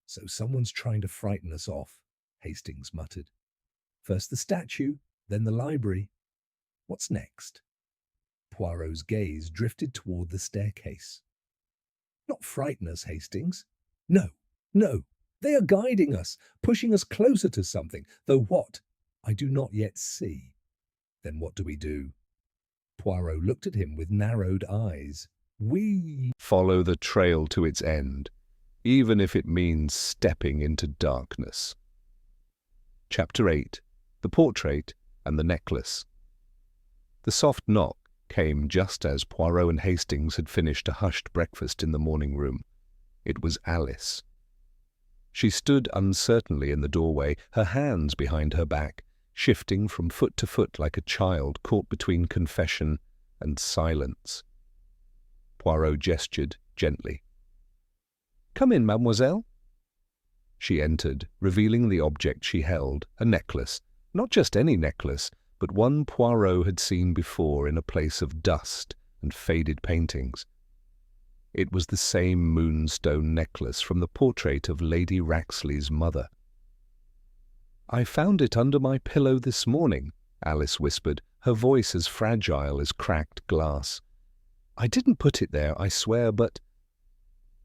"So someone's trying to frighten us off," Hastings muttered. "First the statue, then the library. What's next?" Poirot's gaze drifted toward the staircase. "Not frighten us, Hastings. No, no. They are guiding us, pushing us closer to something, though what, I do not yet see." "Then what do we do?" Poirot looked at him with narrowed eyes. "We follow the trail to its end, even if it means stepping into darkness." Chapter 8. The Portrait and the Necklace. The soft knock came just as Poirot and Hastings had finished a hushed breakfast in the morning room. It was Alice. She stood uncertainly in the doorway, her hands behind her back, shifting from foot to foot like a child caught between confession and silence. Poirot gestured gently. "Come in, mademoiselle." She entered, revealing the object she held, a necklace, Not just any necklace, but one Poirot had seen before in a place of dust and faded paintings. It was the same moonstone necklace from the portrait of Lady Raxley's mother. "I found it under my pillow this morning," Alice whispered, her voice as fragile as cracked glass. "I didn't put it there, I swear, but—"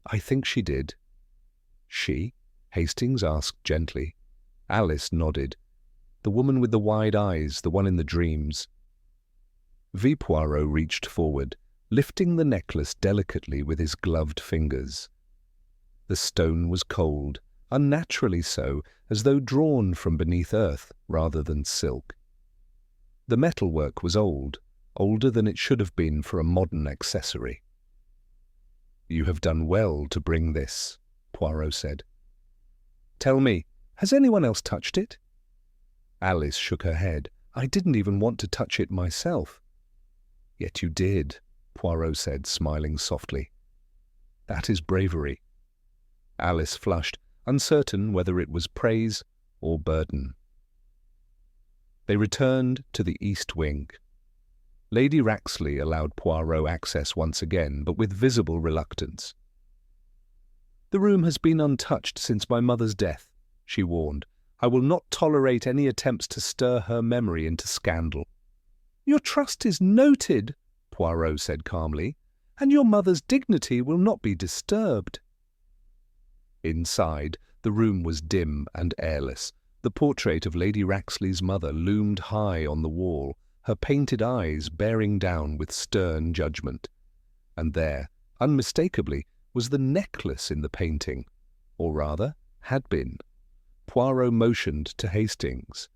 "I think she did." "She?" Hastings asked gently. Alice nodded. "The woman with the wide eyes, the one in the dreams." Poirot reached forward, lifting the necklace delicately with his gloved fingers. The stone was cold, unnaturally so, as though drawn from beneath earth rather than silk. The metalwork was old, older than it should have been for a modern accessory. "You have done well to bring this," Poirot said. "Tell me, has anyone else touched it?" Alice shook her head. "I didn't even want to touch it myself." "Yet you did," Poirot said, smiling softly. "That is bravery." Alice flushed, uncertain whether it was praise or burden. They returned to the east wing. Lady Raxley allowed Poirot access once again, but with visible reluctance. "The room has been untouched since my mother's death," she warned. "I will not tolerate any attempts to stir her memory into scandal." "Your trust is noted," Poirot said calmly, "and your mother's dignity will not be disturbed." Inside, the room was dim and airless. The portrait of Lady Raxley's mother loomed high on the wall, her painted eyes bearing down with stern judgment. And there, unmistakably, was the necklace in the painting, or rather, had been. Poirot motioned to Hastings.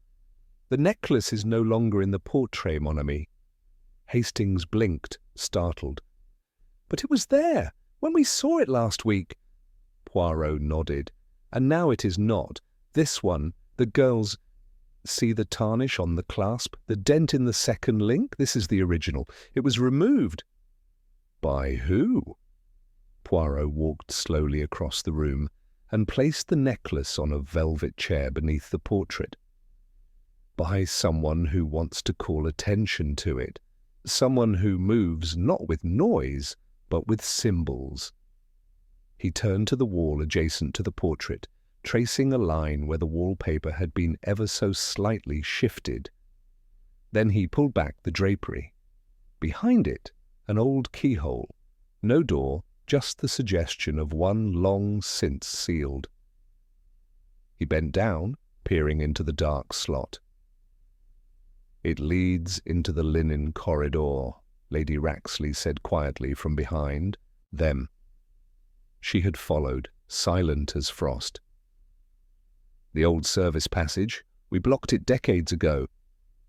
"The necklace is no longer in the portrait, mon ami." Hastings blinked, startled. "But it was there, when we saw it last week." Poirot nodded. "And now it is not. This one, the girl's— See the tarnish on the clasp, the dent in the second link? This is the original. It was removed." "By who?" Poirot walked slowly across the room and placed the necklace on a velvet chair beneath the portrait. "By someone who wants to call attention to it. Someone who moves not with noise, but with symbols." He turned to the wall adjacent to the portrait, tracing a line where the wallpaper had been ever so slightly shifted. Then he pulled back the drapery. Behind it, an old keyhole. No door, just the suggestion of one long since sealed. He bent down, peering into the dark slot. "It leads into the linen corridor," Lady Raxley said quietly from behind them. She had followed, silent as frost. "The old service passage. We blocked it decades ago."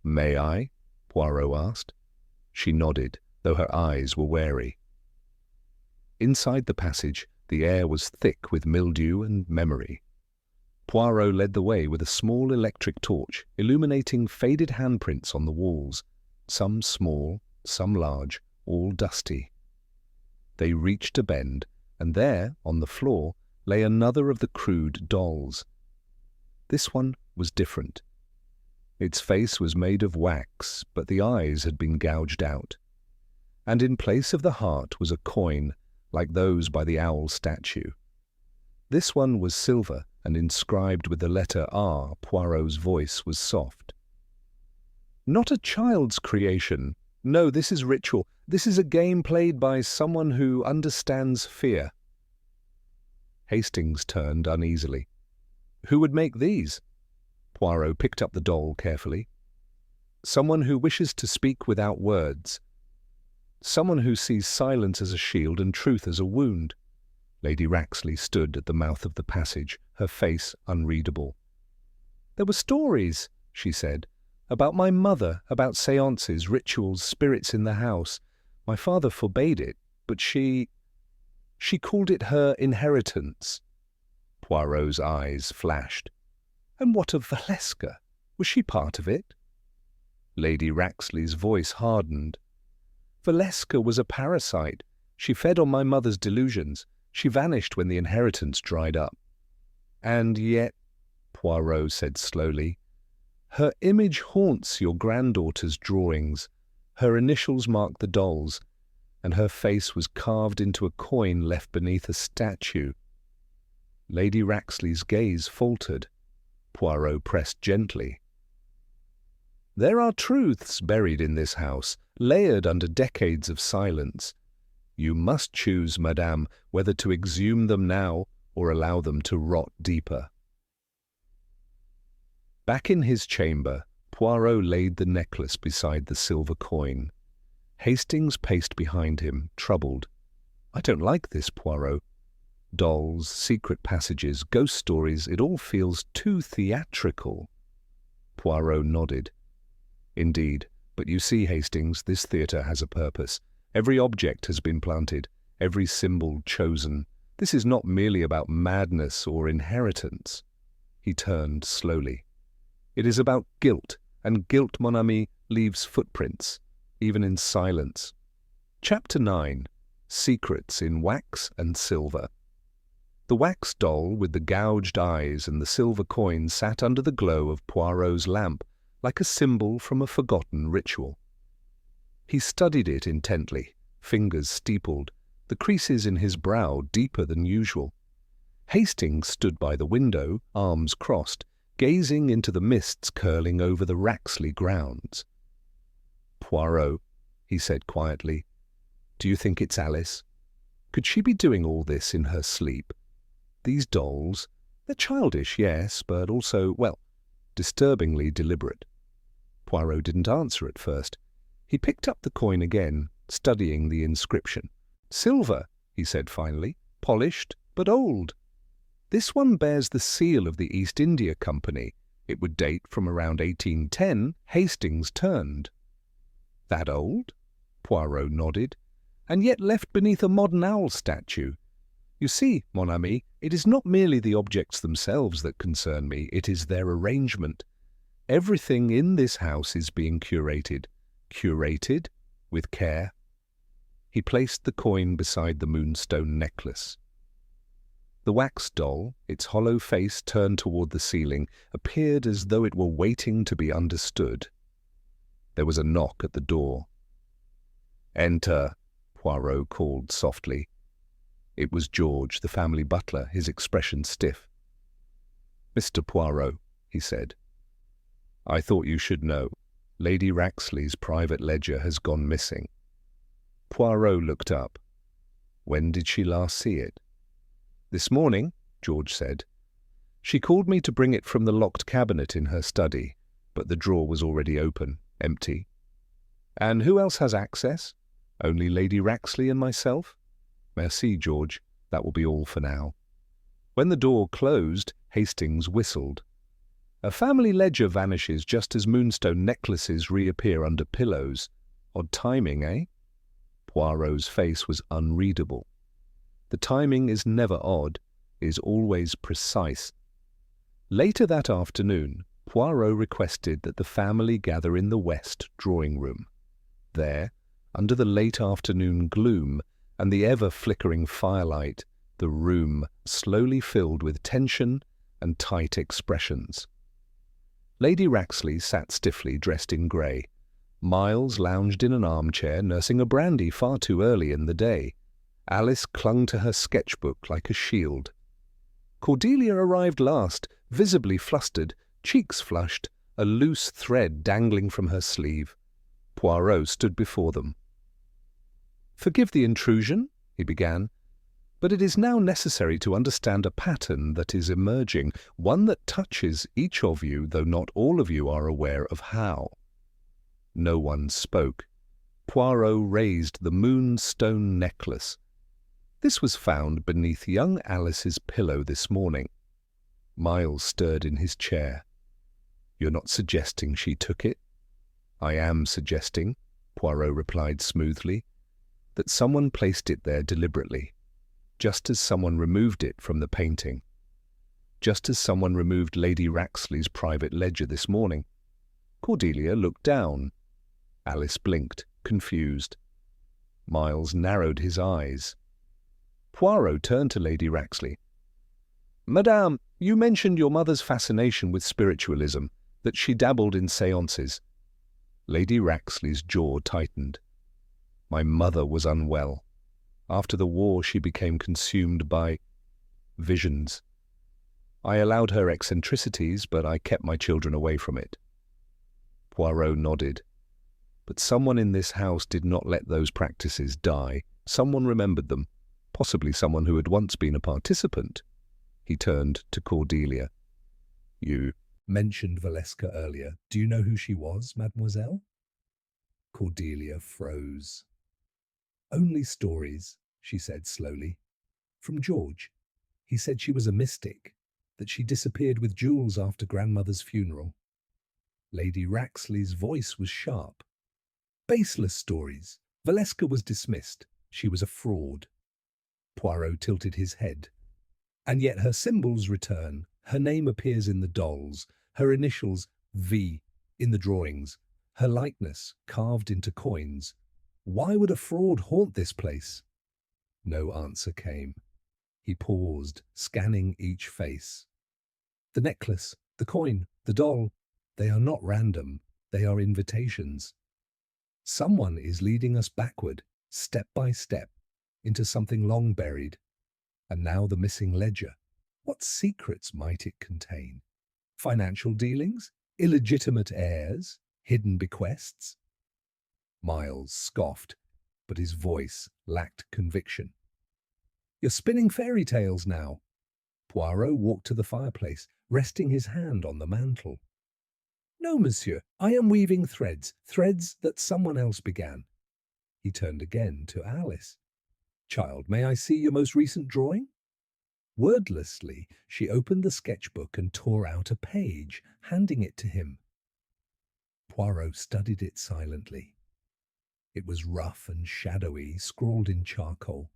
"May I?" Poirot asked. She nodded, though her eyes were wary. Inside the passage, the air was thick with mildew and memory. Poirot led the way with a small electric torch, illuminating faded handprints on the walls, some small, some large, all dusty. They reached a bend, and there, on the floor, lay another of the crude dolls. This one was different. Its face was made of wax, but the eyes had been gouged out. And in place of the heart was a coin, like those by the owl statue. This one was silver and inscribed with the letter R. Poirot's voice was soft. "Not a child's creation. No, this is ritual. This is a game played by someone who understands fear." Hastings turned uneasily. "Who would make these?" Poirot picked up the doll carefully. "Someone who wishes to speak without words. Someone who sees silence as a shield and truth as a wound." Lady Raxley stood at the mouth of the passage, her face unreadable. "There were stories," she said, "about my mother, about séances, rituals, spirits in the house. My father forbade it, but she called it her inheritance." Poirot's eyes flashed. "And what of Valeska? Was she part of it?" Lady Raxley's voice hardened. "Valeska was a parasite. She fed on my mother's delusions. She vanished when the inheritance dried up." "And yet," Poirot said slowly, Her image haunts your granddaughter's drawings. Her initials mark the dolls, and her face was carved into a coin left beneath a statue. Lady Raxley's gaze faltered. Poirot pressed gently. There are truths buried in this house, layered under decades of silence. You must choose, madame, whether to exhume them now or allow them to rot deeper. Back in his chamber, Poirot laid the necklace beside the silver coin. Hastings paced behind him, troubled. I don't like this, Poirot. Dolls, secret passages, ghost stories, it all feels too theatrical. Poirot nodded. Indeed, but you see, Hastings, this theatre has a purpose. Every object has been planted, every symbol chosen. This is not merely about madness or inheritance. He turned slowly. It is about guilt, and guilt, mon ami, leaves footprints, even in silence. Chapter 9. Secrets in Wax and Silver. The wax doll with the gouged eyes and the silver coin sat under the glow of Poirot's lamp, like a symbol from a forgotten ritual. He studied it intently, fingers steepled, the creases in his brow deeper than usual. Hastings stood by the window, arms crossed, gazing into the mists curling over the Raxley grounds. Poirot, he said quietly, do you think it's Alice? Could she be doing all this in her sleep? These dolls, they're childish, yes, but also, well, disturbingly deliberate. Poirot didn't answer at first. He picked up the coin again, studying the inscription. Silver, he said finally, polished but old. This one bears the seal of the East India Company. It would date from around 1810. Hastings turned. That old? Poirot nodded. And yet left beneath a modern owl statue. You see, mon ami, it is not merely the objects themselves that concern me, it is their arrangement. Everything in this house is being curated. Curated with care. He placed the coin beside the moonstone necklace. The wax doll, its hollow face turned toward the ceiling, appeared as though it were waiting to be understood. There was a knock at the door. Enter, Poirot called softly. It was George, the family butler, his expression stiff. Mr. Poirot, he said, I thought you should know. Lady Raxley's private ledger has gone missing. Poirot looked up. When did she last see it? This morning, George said. She called me to bring it from the locked cabinet in her study, but the drawer was already open, empty. And who else has access? Only Lady Raxley and myself? Merci, George. That will be all for now. When the door closed, Hastings whistled. A family ledger vanishes just as moonstone necklaces reappear under pillows. Odd timing, eh? Poirot's face was unreadable. The timing is never odd, is always precise. Later that afternoon, Poirot requested that the family gather in the west drawing room. There, under the late afternoon gloom and the ever-flickering firelight, the room slowly filled with tension and tight expressions. Lady Raxley sat stiffly dressed in grey. Miles lounged in an armchair, nursing a brandy far too early in the day. Alice clung to her sketchbook like a shield. Cordelia arrived last, visibly flustered, cheeks flushed, a loose thread dangling from her sleeve. Poirot stood before them. Forgive the intrusion, he began, but it is now necessary to understand a pattern that is emerging, one that touches each of you, though not all of you are aware of how. No one spoke. Poirot raised the moonstone necklace. This was found beneath young Alice's pillow this morning. Miles stirred in his chair. You're not suggesting she took it? I am suggesting, Poirot replied smoothly, that someone placed it there deliberately, just as someone removed it from the painting, just as someone removed Lady Raxley's private ledger this morning. Cordelia looked down. Alice blinked, confused. Miles narrowed his eyes. Poirot turned to Lady Raxley. Madame, you mentioned your mother's fascination with spiritualism. that she dabbled in séances. Lady Raxley's jaw tightened. My mother was unwell. After the war, she became consumed by visions. I allowed her eccentricities, but I kept my children away from it. Poirot nodded. But someone in this house did not let those practices die. Someone remembered them, possibly someone who had once been a participant. He turned to Cordelia. You mentioned Valeska earlier. Do you know who she was, mademoiselle? Cordelia froze. Only stories, she said slowly. From George. He said she was a mystic, that she disappeared with Jules after grandmother's funeral. Lady Raxley's voice was sharp. Baseless stories. Valeska was dismissed. She was a fraud. Poirot tilted his head. And yet her symbols return. Her name appears in the dolls, her initials V in the drawings, her likeness carved into coins. Why would a fraud haunt this place? No answer came. He paused, scanning each face. The necklace, the coin, the doll, they are not random, they are invitations. Someone is leading us backward, step by step, into something long buried. And now the missing ledger. What secrets might it contain? Financial dealings? Illegitimate heirs? Hidden bequests? Miles scoffed, but his voice lacked conviction. You're spinning fairy tales now. Poirot walked to the fireplace, resting his hand on the mantel. No, monsieur, I am weaving threads, threads that someone else began. He turned again to Alice. Child, may I see your most recent drawing? Wordlessly, she opened the sketchbook and tore out a page, handing it to him. Poirot studied it silently. It was rough and shadowy, scrawled in charcoal.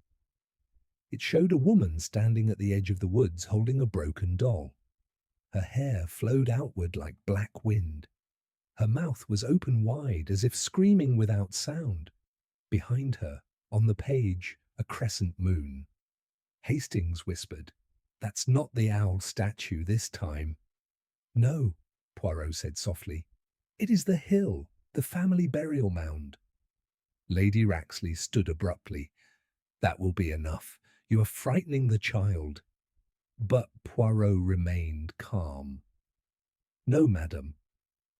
It showed a woman standing at the edge of the woods holding a broken doll. Her hair flowed outward like black wind. Her mouth was open wide, as if screaming without sound. Behind her, on the page, a crescent moon. Hastings whispered, "That's not the owl statue this time." "No," Poirot said softly. "It is the hill, the family burial mound." Lady Raxley stood abruptly. "That will be enough. You are frightening the child." But Poirot remained calm. "No, madam.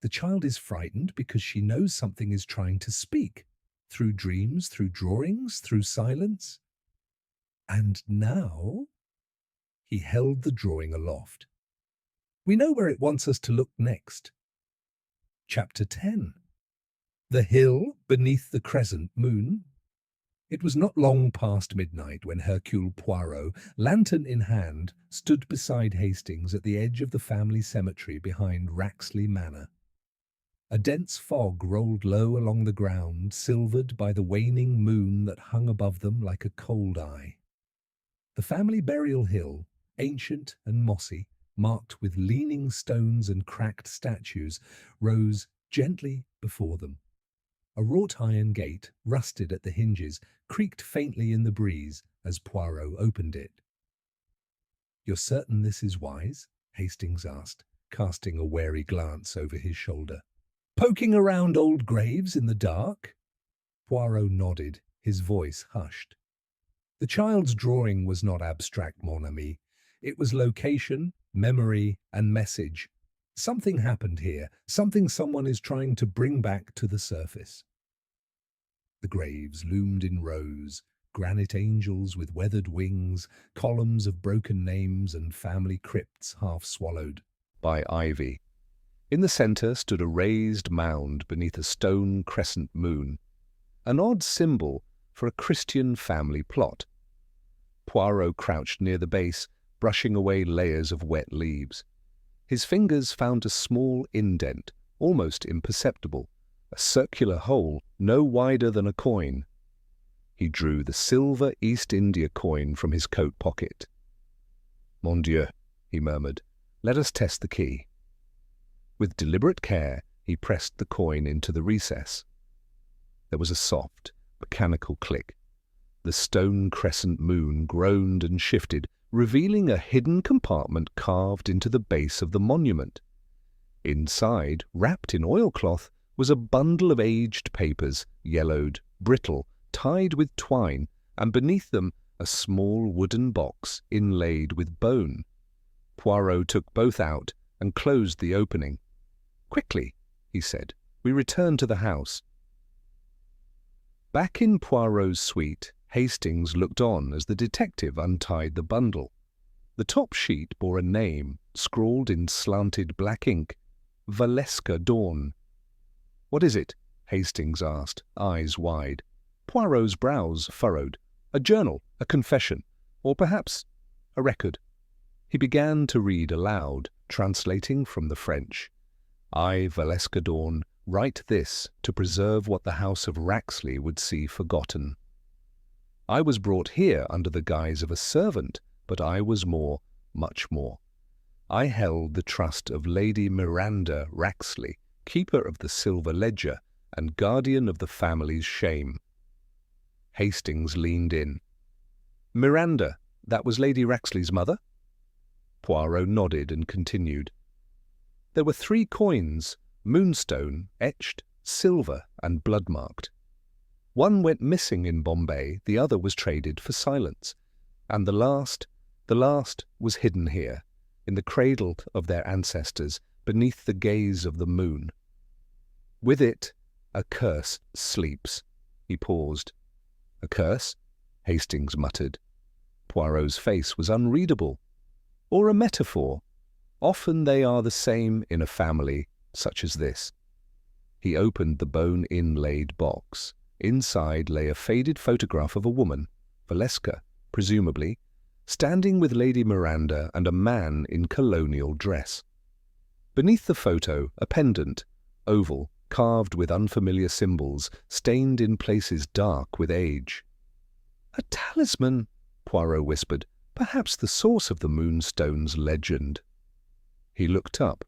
The child is frightened because she knows something is trying to speak. Through dreams, through drawings, through silence. And now?" He held the drawing aloft. "We know where it wants us to look next." Chapter 10. The Hill Beneath the Crescent Moon. It was not long past midnight when Hercule Poirot, lantern in hand, stood beside Hastings at the edge of the family cemetery behind Raxley Manor. A dense fog rolled low along the ground, silvered by the waning moon that hung above them like a cold eye. The family burial hill, ancient and mossy, marked with leaning stones and cracked statues, rose gently before them. A wrought-iron gate, rusted at the hinges, creaked faintly in the breeze as Poirot opened it. "You're certain this is wise?" Hastings asked, casting a wary glance over his shoulder. "Poking around old graves in the dark?" Poirot nodded, his voice hushed. The child's drawing was not abstract, mon ami. It was location, memory, and message. Something happened here, something someone is trying to bring back to the surface. The graves loomed in rows, granite angels with weathered wings, columns of broken names and family crypts half swallowed by ivy. In the center stood a raised mound beneath a stone crescent moon, an odd symbol for a Christian family plot. Poirot crouched near the base, brushing away layers of wet leaves. His fingers found a small indent, almost imperceptible, a circular hole no wider than a coin. He drew the silver East India coin from his coat pocket. "Mon Dieu," he murmured, "let us test the key." With deliberate care, he pressed the coin into the recess. There was a soft, mechanical click. The stone crescent moon groaned and shifted, revealing a hidden compartment carved into the base of the monument. Inside, wrapped in oilcloth, was a bundle of aged papers, yellowed, brittle, tied with twine, and beneath them a small wooden box inlaid with bone. Poirot took both out and closed the opening. "Quickly," he said. "We return to the house." Back in Poirot's suite, Hastings looked on as the detective untied the bundle. The top sheet bore a name, scrawled in slanted black ink, Valeska Dawn. "What is it?" Hastings asked, eyes wide. Poirot's brows furrowed. "A journal, a confession, or perhaps a record." He began to read aloud, translating from the French. "I, Valeska Dawn, write this to preserve what the house of Raxley would see forgotten. I was brought here under the guise of a servant, but I was more, much more. I held the trust of Lady Miranda Raxley, keeper of the silver ledger and guardian of the family's shame." Hastings leaned in. "Miranda, that was Lady Raxley's mother?" Poirot nodded and continued. "There were 3 coins, moonstone, etched, silver, and blood-marked. One went missing in Bombay, the other was traded for silence, and the last was hidden here, in the cradle of their ancestors, beneath the gaze of the moon. With it, a curse sleeps." He paused. "A curse?" Hastings muttered. Poirot's face was unreadable. "Or a metaphor. Often they are the same in a family such as this." He opened the bone-inlaid box. Inside lay a faded photograph of a woman, Valeska, presumably, standing with Lady Miranda and a man in colonial dress. Beneath the photo, a pendant, oval, carved with unfamiliar symbols, stained in places dark with age. "A talisman," Poirot whispered, "perhaps the source of the Moonstone's legend." He looked up.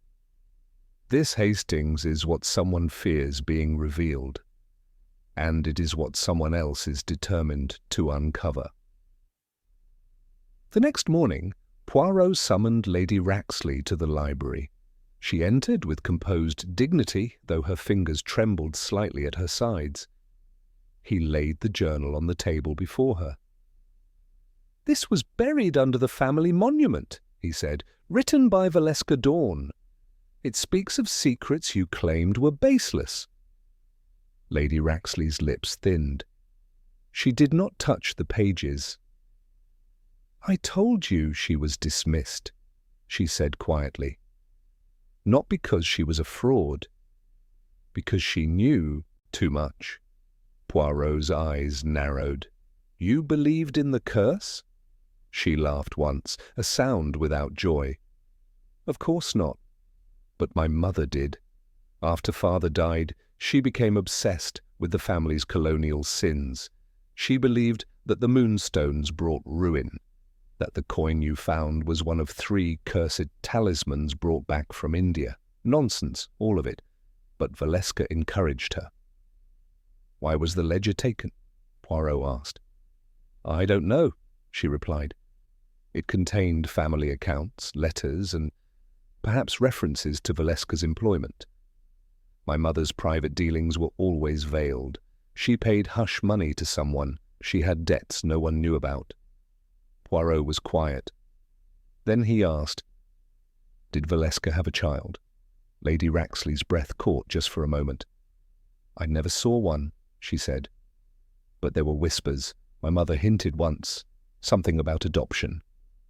"This, Hastings, is what someone fears being revealed, and it is what someone else is determined to uncover." The next morning, Poirot summoned Lady Raxley to the library. She entered with composed dignity, though her fingers trembled slightly at her sides. He laid the journal on the table before her. "This was buried under the family monument," he said, "written by Valeska Dawn. It speaks of secrets you claimed were baseless." Lady Raxley's lips thinned. She did not touch the pages. "I told you she was dismissed," she said quietly. "Not because she was a fraud, because she knew too much." Poirot's eyes narrowed. "You believed in the curse?" She laughed once, a sound without joy. "Of course not. But my mother did. After father died, she became obsessed with the family's colonial sins. She believed that the moonstones brought ruin, that the coin you found was one of 3 cursed talismans brought back from India. Nonsense, all of it. But Valeska encouraged her." "Why was the ledger taken?" Poirot asked. "I don't know," she replied. "It contained family accounts, letters, and perhaps references to Valeska's employment. My mother's private dealings were always veiled. She paid hush money to someone. She had debts no one knew about." Poirot was quiet. Then he asked, "Did Valeska have a child?" Lady Raxley's breath caught just for a moment. "I never saw one," she said. "But there were whispers. My mother hinted once, something about adoption,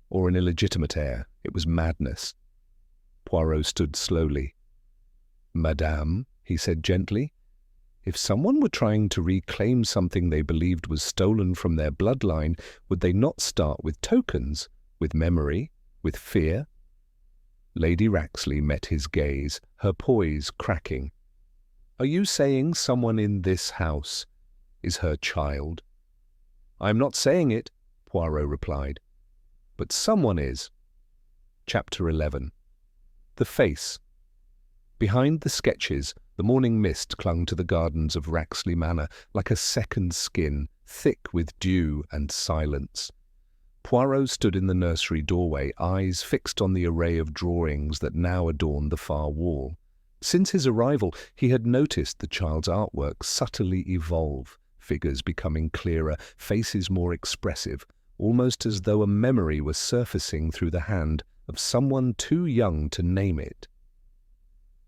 or an illegitimate heir. It was madness." Poirot stood slowly. "Madame," he said gently, "if someone were trying to reclaim something they believed was stolen from their bloodline, would they not start with tokens, with memory, with fear?" Lady Raxley met his gaze, her poise cracking. "Are you saying someone in this house is her child?" "I am not saying it," Poirot replied. "But someone is." Chapter 11. The Face. Behind the sketches, the morning mist clung to the gardens of Raxley Manor like a second skin, thick with dew and silence. Poirot stood in the nursery doorway, eyes fixed on the array of drawings that now adorned the far wall. Since his arrival, he had noticed the child's artwork subtly evolve, figures becoming clearer, faces more expressive, almost as though a memory was surfacing through the hand of someone too young to name it.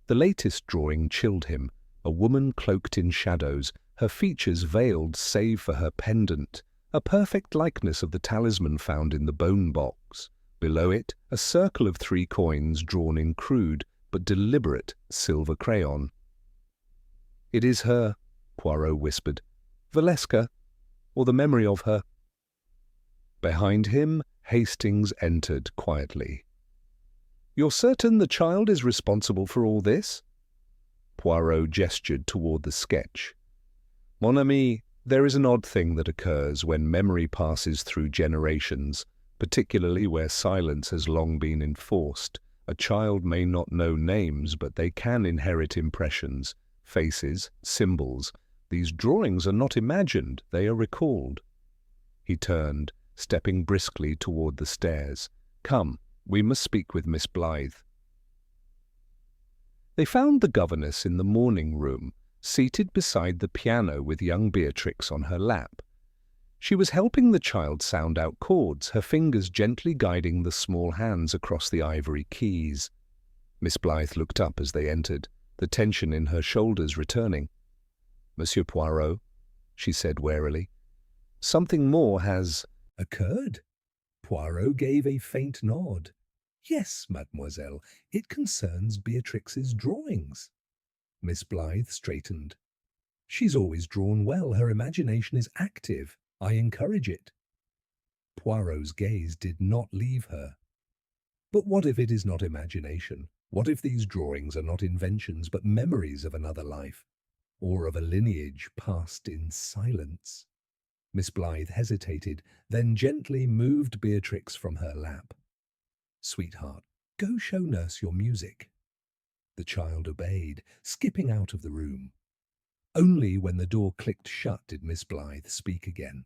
The latest drawing chilled him, a woman cloaked in shadows, her features veiled save for her pendant, a perfect likeness of the talisman found in the bone box. Below it, a circle of 3 coins drawn in crude but deliberate silver crayon. "It is her," Poirot whispered. "Valeska, or the memory of her." Behind him, Hastings entered quietly. "You're certain the child is responsible for all this?" Poirot gestured toward the sketch. "Mon ami, there is an odd thing that occurs when memory passes through generations, particularly where silence has long been enforced. A child may not know names, but they can inherit impressions, faces, symbols. These drawings are not imagined, they are recalled." He turned, stepping briskly toward the stairs. "Come, we must speak with Miss Blythe." They found the governess in the morning room, seated beside the piano with young Beatrix on her lap. She was helping the child sound out chords, her fingers gently guiding the small hands across the ivory keys. Miss Blythe looked up as they entered, the tension in her shoulders returning. "Monsieur Poirot," she said warily, "something more has occurred." Poirot gave a faint nod. "Yes, mademoiselle, it concerns Beatrix's drawings." Miss Blythe straightened. "She's always drawn well. Her imagination is active. I encourage it." Poirot's gaze did not leave her. "But what if it is not imagination? What if these drawings are not inventions but memories of another life, or of a lineage passed in silence?" Miss Blythe hesitated, then gently moved Beatrix from her lap. "Sweetheart, go show nurse your music." The child obeyed, skipping out of the room. Only when the door clicked shut did Miss Blythe speak again.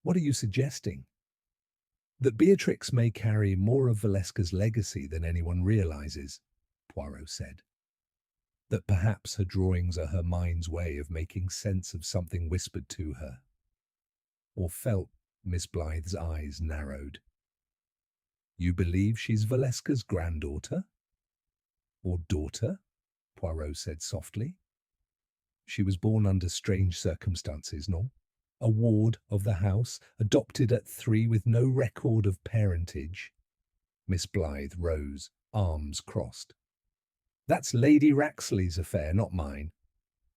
"What are you suggesting?" "That Beatrix may carry more of Valeska's legacy than anyone realizes," Poirot said. "That perhaps her drawings are her mind's way of making sense of something whispered to her." Or felt. Miss Blythe's eyes narrowed. "You believe she's Valeska's granddaughter?" "Or daughter?" Poirot said softly. "She was born under strange circumstances, no? A ward of the house, adopted at 3 with no record of parentage." Miss Blythe rose, arms crossed. "That's Lady Raxley's affair, not mine.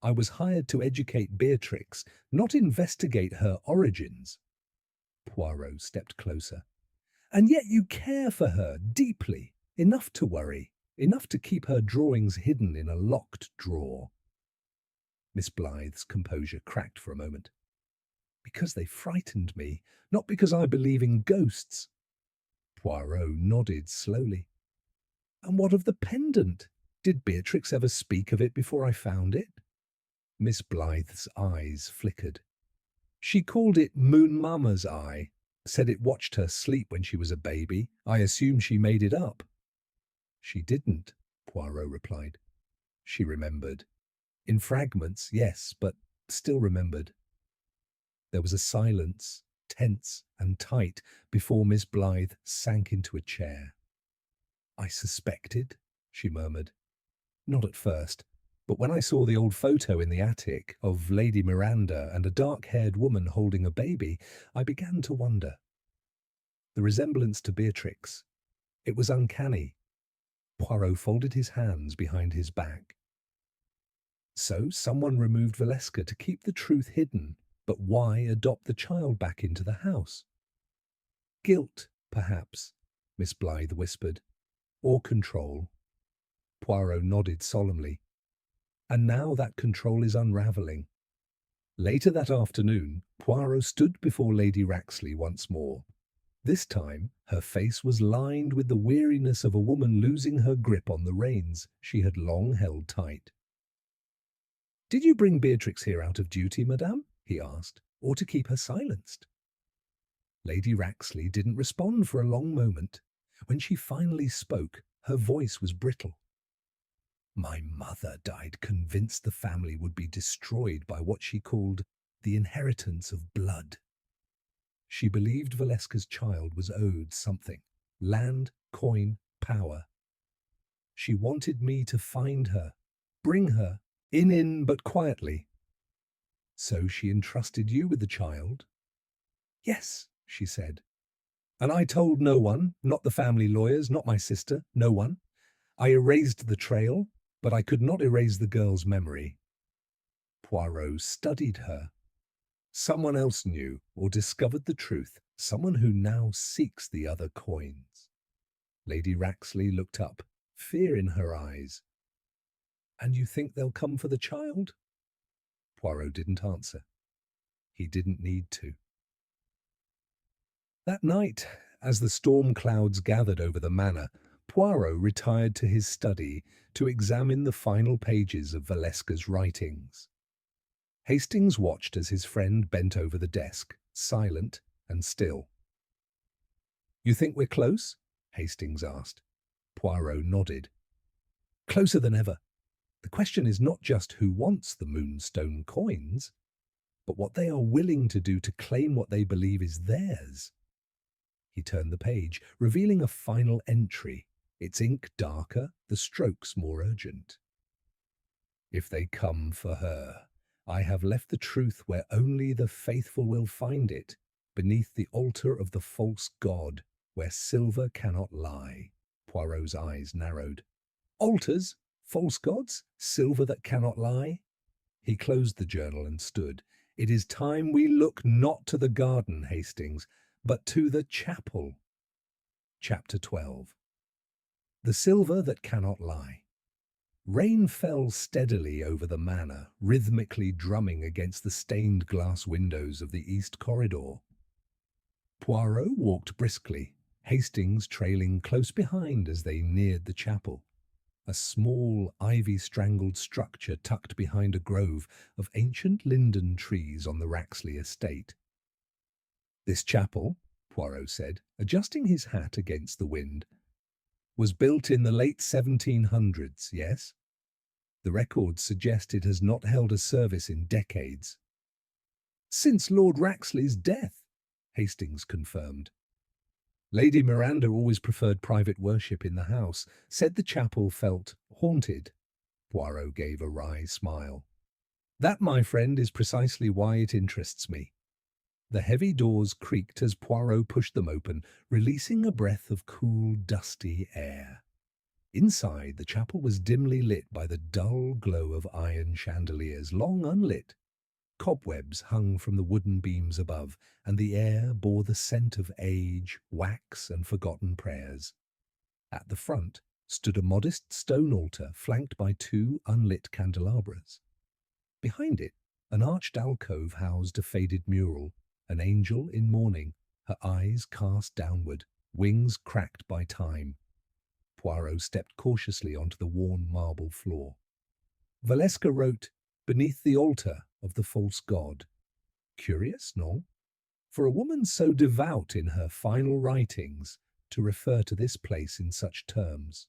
I was hired to educate Beatrix, not investigate her origins." Poirot stepped closer. "And yet you care for her deeply, enough to worry, enough to keep her drawings hidden in a locked drawer." Miss Blythe's composure cracked for a moment. "Because they frightened me, not because I believe in ghosts." Poirot nodded slowly. "And what of the pendant? Did Beatrix ever speak of it before I found it?" Miss Blythe's eyes flickered. "She called it Moon Mama's eye, said it watched her sleep when she was a baby. I assume she made it up." "She didn't," Poirot replied. "She remembered. In fragments, yes, but still remembered." There was a silence, tense and tight, before Miss Blythe sank into a chair. "I suspected," she murmured. "Not at first, but when I saw the old photo in the attic of Lady Miranda and a dark-haired woman holding a baby, I began to wonder. The resemblance to Beatrix. It was uncanny." Poirot folded his hands behind his back. "So someone removed Valeska to keep the truth hidden, but why adopt the child back into the house?" "Guilt, perhaps," Miss Blythe whispered. "Or control." Poirot nodded solemnly. "And now that control is unraveling." Later that afternoon, Poirot stood before Lady Raxley once more. This time, her face was lined with the weariness of a woman losing her grip on the reins she had long held tight. "Did you bring Beatrix here out of duty, madame?" he asked, "or to keep her silenced?" Lady Raxley didn't respond for a long moment. When she finally spoke, her voice was brittle. My mother died convinced the family would be destroyed by what she called the inheritance of blood. She believed Valeska's child was owed something: land, coin, power. She wanted me to find her, bring her, in, but quietly. So she entrusted you with the child? Yes, she said. And I told no one, not the family lawyers, not my sister, no one. I erased the trail, but I could not erase the girl's memory. Poirot studied her. Someone else knew or discovered the truth, someone who now seeks the other coins. Lady Raxley looked up, fear in her eyes. And you think they'll come for the child? Poirot didn't answer. He didn't need to. That night, as the storm clouds gathered over the manor, Poirot retired to his study to examine the final pages of Valeska's writings. Hastings watched as his friend bent over the desk, silent and still. You think we're close? Hastings asked. Poirot nodded. Closer than ever. The question is not just who wants the moonstone coins, but what they are willing to do to claim what they believe is theirs. He turned the page, revealing a final entry, its ink darker, the strokes more urgent. If they come for her, I have left the truth where only the faithful will find it, beneath the altar of the false god, where silver cannot lie. Poirot's eyes narrowed. Altars? False gods? Silver that cannot lie? He closed the journal and stood. It is time we look not to the garden, Hastings, but to the chapel. Chapter 12. The silver that cannot lie. Rain fell steadily over the manor, rhythmically drumming against the stained glass windows of the east corridor. Poirot walked briskly, Hastings trailing close behind as they neared the chapel, a small, ivy-strangled structure tucked behind a grove of ancient linden trees on the Raxley estate. This chapel, Poirot said, adjusting his hat against the wind, was built in the late 1700s, yes? The records suggest it has not held a service in decades. Since Lord Raxley's death, Hastings confirmed. Lady Miranda always preferred private worship in the house, said the chapel felt haunted. Poirot gave a wry smile. That, my friend, is precisely why it interests me. The heavy doors creaked as Poirot pushed them open, releasing a breath of cool, dusty air. Inside, the chapel was dimly lit by the dull glow of iron chandeliers, long unlit. Cobwebs hung from the wooden beams above, and the air bore the scent of age, wax, and forgotten prayers. At the front stood a modest stone altar flanked by 2 unlit candelabras. Behind it, an arched alcove housed a faded mural, an angel in mourning, her eyes cast downward, wings cracked by time. Poirot stepped cautiously onto the worn marble floor. Valeska wrote, "Beneath the altar of the false god." Curious, no? For a woman so devout in her final writings to refer to this place in such terms.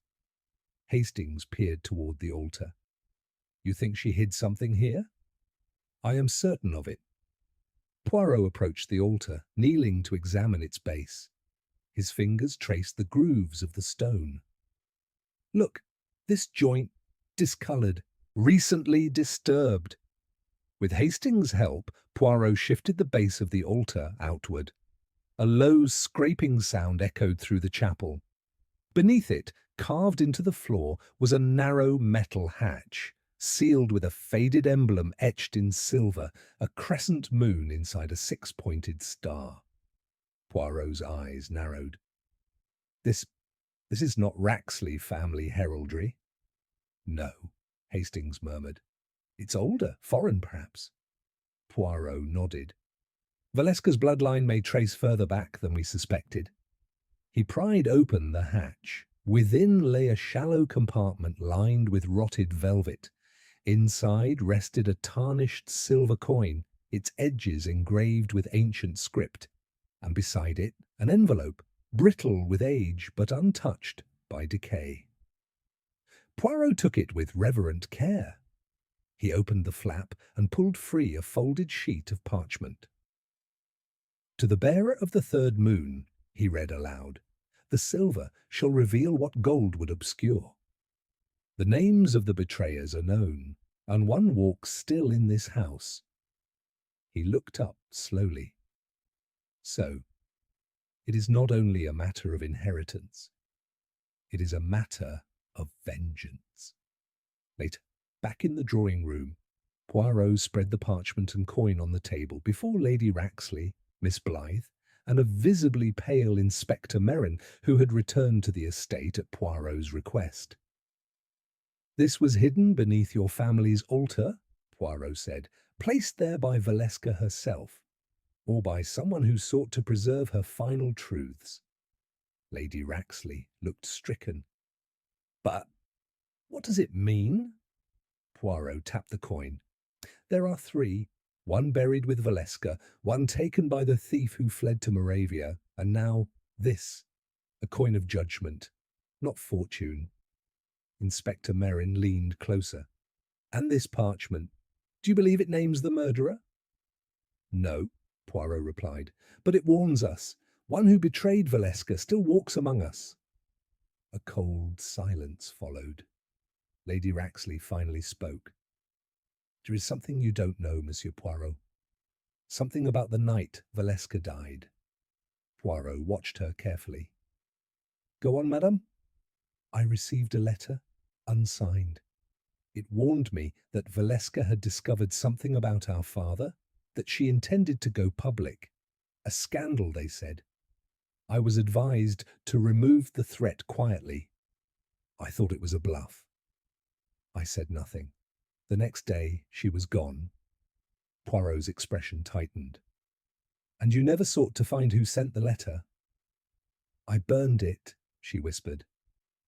Hastings peered toward the altar. You think she hid something here? I am certain of it. Poirot approached the altar, kneeling to examine its base. His fingers traced the grooves of the stone. Look, this joint, discolored, recently disturbed. With Hastings' help, Poirot shifted the base of the altar outward. A low scraping sound echoed through the chapel. Beneath it, carved into the floor, was a narrow metal hatch, sealed with a faded emblem etched in silver, a crescent moon inside a 6-pointed star. Poirot's eyes narrowed. This is not Raxley family heraldry. No, Hastings murmured. It's older, foreign perhaps. Poirot nodded. Valeska's bloodline may trace further back than we suspected. He pried open the hatch. Within lay a shallow compartment lined with rotted velvet. Inside rested a tarnished silver coin, its edges engraved with ancient script. and beside it an envelope, brittle with age but untouched by decay. Poirot took it with reverent care. He opened the flap and pulled free a folded sheet of parchment. "To the bearer of the third moon," he read aloud, "the silver shall reveal what gold would obscure. The names of the betrayers are known, and one walks still in this house." He looked up slowly. "So, it is not only a matter of inheritance. It is a matter of vengeance." Later, back in the drawing-room, Poirot spread the parchment and coin on the table before Lady Raxley, Miss Blythe, and a visibly pale Inspector Merrin, who had returned to the estate at Poirot's request. "This was hidden beneath your family's altar," Poirot said, "placed there by Valeska herself, or by someone who sought to preserve her final truths." Lady Raxley looked stricken. "But what does it mean?" Poirot tapped the coin. "There are three, one buried with Valeska, one taken by the thief who fled to Moravia, and now this, a coin of judgment, not fortune." Inspector Merrin leaned closer. "And this parchment, do you believe it names the murderer?" "No," Poirot replied, "but it warns us. One who betrayed Valeska still walks among us." A cold silence followed. Lady Raxley finally spoke. "There is something you don't know, Monsieur Poirot. Something about the night Valeska died." Poirot watched her carefully. "Go on, madame." "I received a letter, unsigned. It warned me that Valeska had discovered something about our father, that she intended to go public. A scandal, they said. I was advised to remove the threat quietly. I thought it was a bluff. I said nothing. The next day she was gone." Poirot's expression tightened. "And you never sought to find who sent the letter?" "I burned it," she whispered.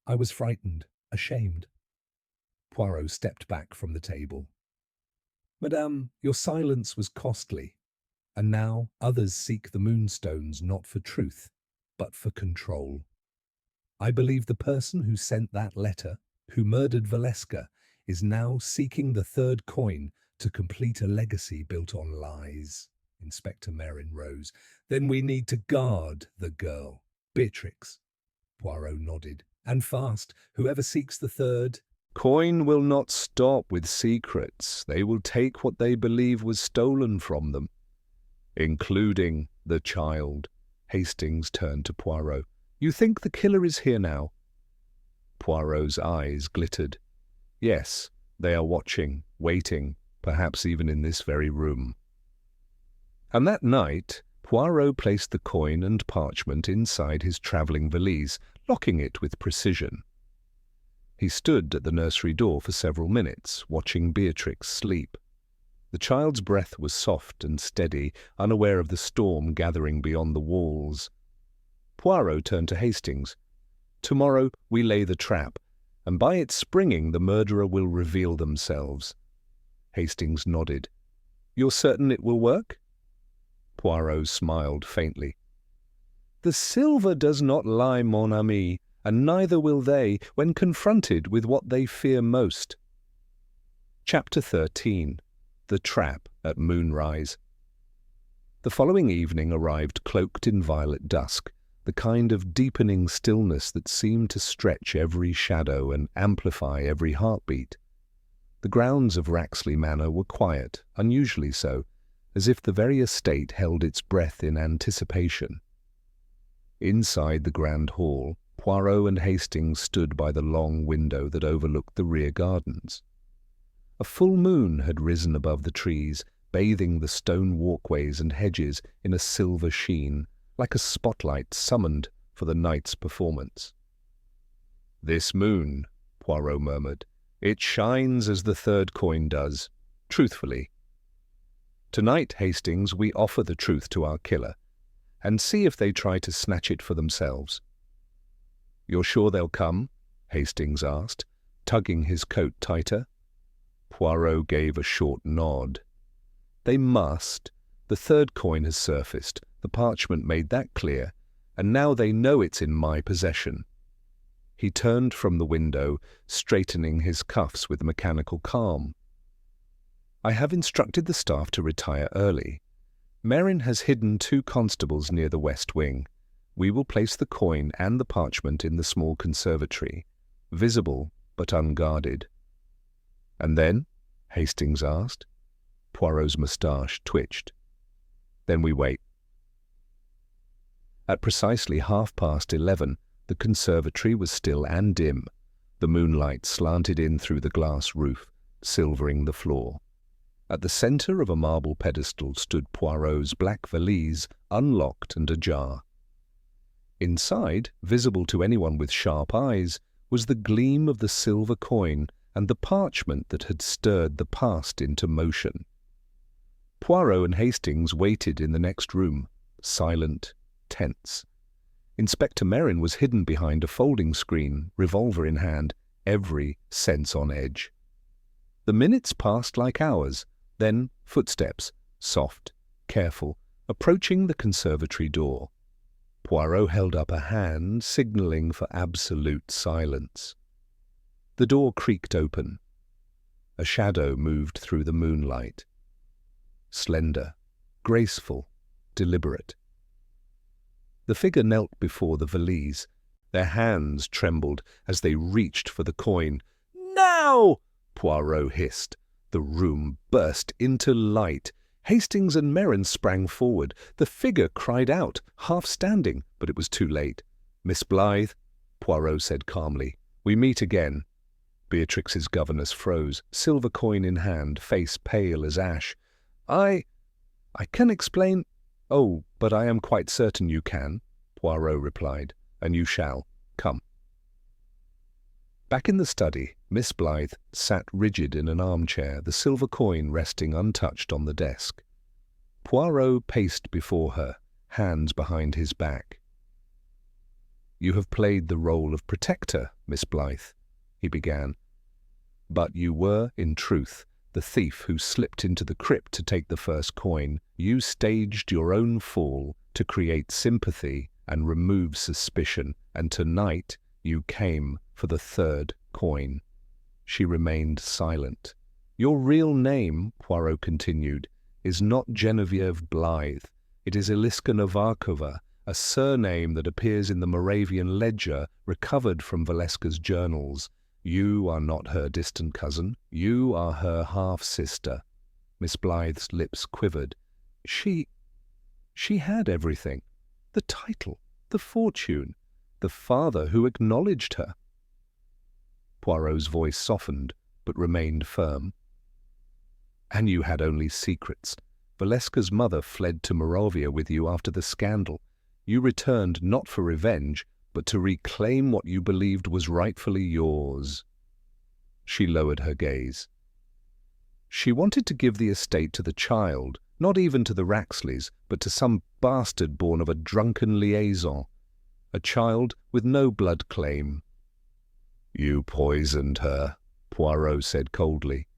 "I was frightened, ashamed." Poirot stepped back from the table. "Madame, your silence was costly, and now others seek the moonstones not for truth, but for control. I believe the person who sent that letter, who murdered Valeska, is now seeking the third coin to complete a legacy built on lies." Inspector Merrin rose. "Then we need to guard the girl. Beatrix." Poirot nodded. "And fast. Whoever seeks the third—" "Coin will not stop with secrets. They will take what they believe was stolen from them, including the child." Hastings turned to Poirot. "You think the killer is here now?" Poirot's eyes glittered. "Yes, they are watching, waiting, perhaps even in this very room." And that night, Poirot placed the coin and parchment inside his travelling valise, locking it with precision. He stood at the nursery door for several minutes, watching Beatrix sleep. The child's breath was soft and steady, unaware of the storm gathering beyond the walls. Poirot turned to Hastings. "Tomorrow we lay the trap, and by its springing the murderer will reveal themselves." Hastings nodded. "You're certain it will work?" Poirot smiled faintly. "The silver does not lie, mon ami, and neither will they when confronted with what they fear most." Chapter 13. The Trap at Moonrise. The following evening arrived cloaked in violet dusk, the kind of deepening stillness that seemed to stretch every shadow and amplify every heartbeat. The grounds of Raxley Manor were quiet, unusually so, as if the very estate held its breath in anticipation. Inside the grand hall, Poirot and Hastings stood by the long window that overlooked the rear gardens. A full moon had risen above the trees, bathing the stone walkways and hedges in a silver sheen, like a spotlight summoned for the night's performance. "This moon," Poirot murmured, "it shines as the third coin does, truthfully. Tonight, Hastings, we offer the truth to our killer, and see if they try to snatch it for themselves." "You're sure they'll come?" Hastings asked, tugging his coat tighter. Poirot gave a short nod. "They must. The third coin has surfaced. The parchment made that clear, and now they know it's in my possession." He turned from the window, straightening his cuffs with mechanical calm. "I have instructed the staff to retire early. Merrin has hidden 2 constables near the west wing. We will place the coin and the parchment in the small conservatory, visible but unguarded." "And then?" Hastings asked. Poirot's moustache twitched. "Then we wait." At precisely 11:30, the conservatory was still and dim. The moonlight slanted in through the glass roof, silvering the floor. At the centre of a marble pedestal stood Poirot's black valise, unlocked and ajar. Inside, visible to anyone with sharp eyes, was the gleam of the silver coin and the parchment that had stirred the past into motion. Poirot and Hastings waited in the next room, silent, tense. Inspector Merrin was hidden behind a folding screen, revolver in hand, every sense on edge. The minutes passed like hours, then footsteps, soft, careful, approaching the conservatory door. Poirot held up a hand, signalling for absolute silence. The door creaked open. A shadow moved through the moonlight. Slender, graceful, deliberate. The figure knelt before the valise. Their hands trembled as they reached for the coin. "Now!" Poirot hissed. The room burst into light. Hastings and Merrin sprang forward. The figure cried out, half standing, but it was too late. "Miss Blythe," Poirot said calmly, "we meet again." Beatrix's governess froze, silver coin in hand, face pale as ash. I can explain—" "Oh, but I am quite certain you can," Poirot replied, "and you shall. Come." Back in the study, Miss Blythe sat rigid in an armchair, the silver coin resting untouched on the desk. Poirot paced before her, hands behind his back. "You have played the role of protector, Miss Blythe," he began. "But you were, in truth, the thief who slipped into the crypt to take the first coin. You staged your own fall to create sympathy and remove suspicion, and tonight you came for the 3rd coin." She remained silent. "Your real name," Poirot continued, "is not Genevieve Blythe. It is Eliska Novarkova, a surname that appears in the Moravian ledger recovered from Valeska's journals. You are not her distant cousin. You are her half-sister." Miss Blythe's lips quivered. She had everything. The title, the fortune, the father who acknowledged her. Poirot's voice softened, but remained firm. "And you had only secrets. Valeska's mother fled to Moravia with you after the scandal. You returned not for revenge, but to reclaim what you believed was rightfully yours." She lowered her gaze. "She wanted to give the estate to the child, not even to the Raxleys, but to some bastard born of a drunken liaison. A child with no blood claim." "You poisoned her," Poirot said coldly.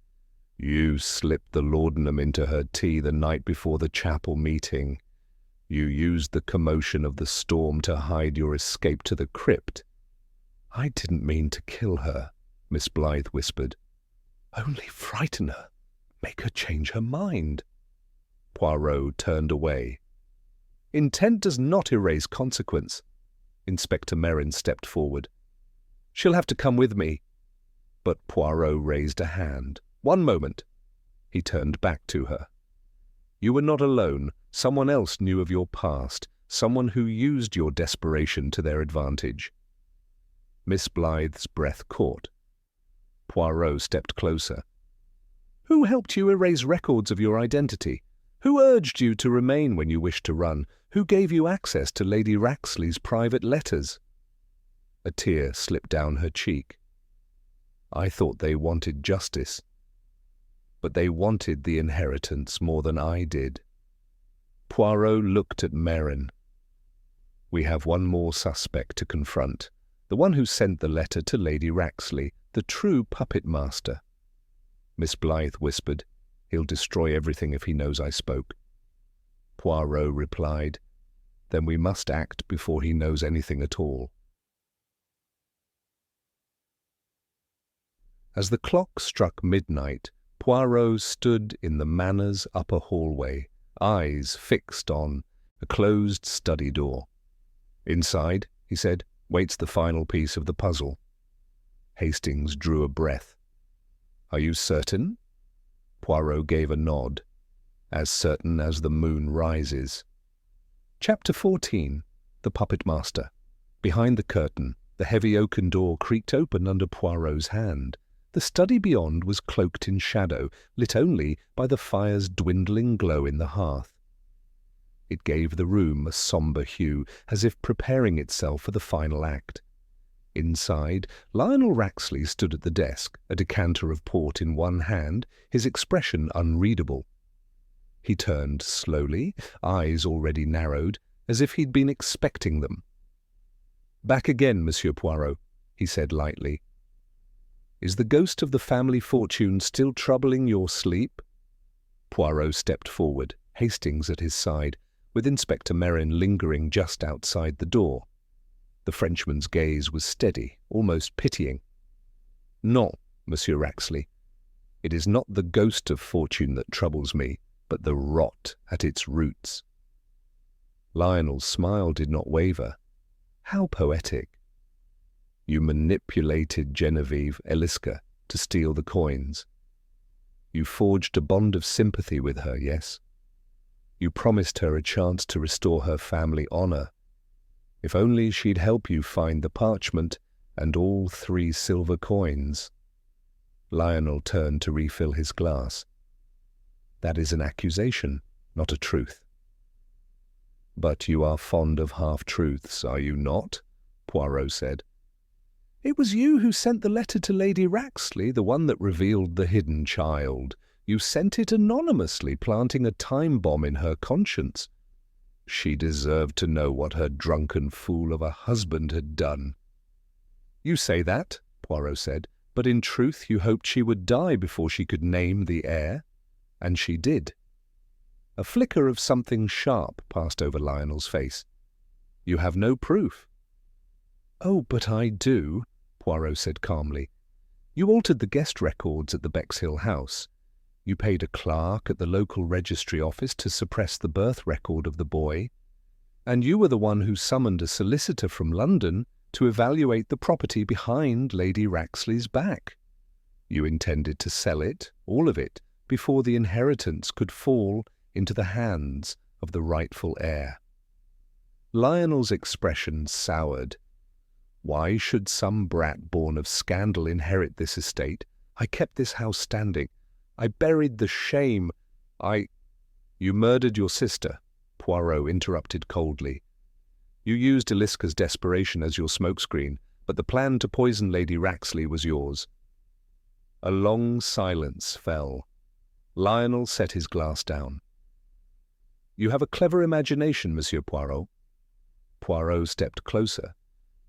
"You slipped the laudanum into her tea the night before the chapel meeting. You used the commotion of the storm to hide your escape to the crypt." "I didn't mean to kill her," Miss Blythe whispered. "Only frighten her, make her change her mind." Poirot turned away. "Intent does not erase consequence." Inspector Merrin stepped forward. "She'll have to come with me." But Poirot raised a hand. "One moment." He turned back to her. "You were not alone. Someone else knew of your past, someone who used your desperation to their advantage." Miss Blythe's breath caught. Poirot stepped closer. "Who helped you erase records of your identity? Who urged you to remain when you wished to run? Who gave you access to Lady Raxley's private letters?" A tear slipped down her cheek. "I thought they wanted justice. But they wanted the inheritance more than I did." Poirot looked at Merrin. "We have one more suspect to confront, the one who sent the letter to Lady Raxley, the true puppet master." Miss Blythe whispered, "He'll destroy everything if he knows I spoke." Poirot replied, Then we must act before he knows anything at all. As the clock struck midnight, Poirot stood in the manor's upper hallway, eyes fixed on a closed study door. "Inside," he said, "waits the final piece of the puzzle." Hastings drew a breath. "Are you certain?" Poirot gave a nod. "As certain as the moon rises." Chapter 14. The Puppet Master. Behind the curtain, the heavy oaken door creaked open under Poirot's hand. The study beyond was cloaked in shadow, lit only by the fire's dwindling glow in the hearth. It gave the room a sombre hue, as if preparing itself for the final act. Inside, Lionel Raxley stood at the desk, a decanter of port in one hand, his expression unreadable. He turned slowly, eyes already narrowed, as if he'd been expecting them. "Back again, Monsieur Poirot," he said lightly. "Is the ghost of the family fortune still troubling your sleep?" Poirot stepped forward, Hastings at his side, with Inspector Merrin lingering just outside the door. The Frenchman's gaze was steady, almost pitying. "No, Monsieur Raxley. It is not the ghost of fortune that troubles me, but the rot at its roots." Lionel's smile did not waver. How poetic. "You manipulated Genevieve Eliska to steal the coins. You forged a bond of sympathy with her, yes? You promised her a chance to restore her family honor. If only she'd help you find the parchment and all 3 silver coins." Lionel turned to refill his glass. "That is an accusation, not a truth." "But you are fond of half-truths, are you not?" Poirot said. "It was you who sent the letter to Lady Raxley, the one that revealed the hidden child. You sent it anonymously, planting a time bomb in her conscience. She deserved to know what her drunken fool of a husband had done." "You say that," Poirot said, "but in truth you hoped she would die before she could name the heir. And she did." A flicker of something sharp passed over Lionel's face. "You have no proof." "Oh, but I do," Poirot said calmly. "You altered the guest records at the Bexhill house. You paid a clerk at the local registry office to suppress the birth record of the boy. And you were the one who summoned a solicitor from London to evaluate the property behind Lady Raxley's back. You intended to sell it, all of it, before the inheritance could fall into the hands of the rightful heir." Lionel's expression soured. "Why should some brat born of scandal inherit this estate? I kept this house standing. I buried the shame. "You murdered your sister," Poirot interrupted coldly. "You used Eliska's desperation as your smokescreen, but the plan to poison Lady Raxley was yours." A long silence fell. Lionel set his glass down. "You have a clever imagination, Monsieur Poirot." Poirot stepped closer.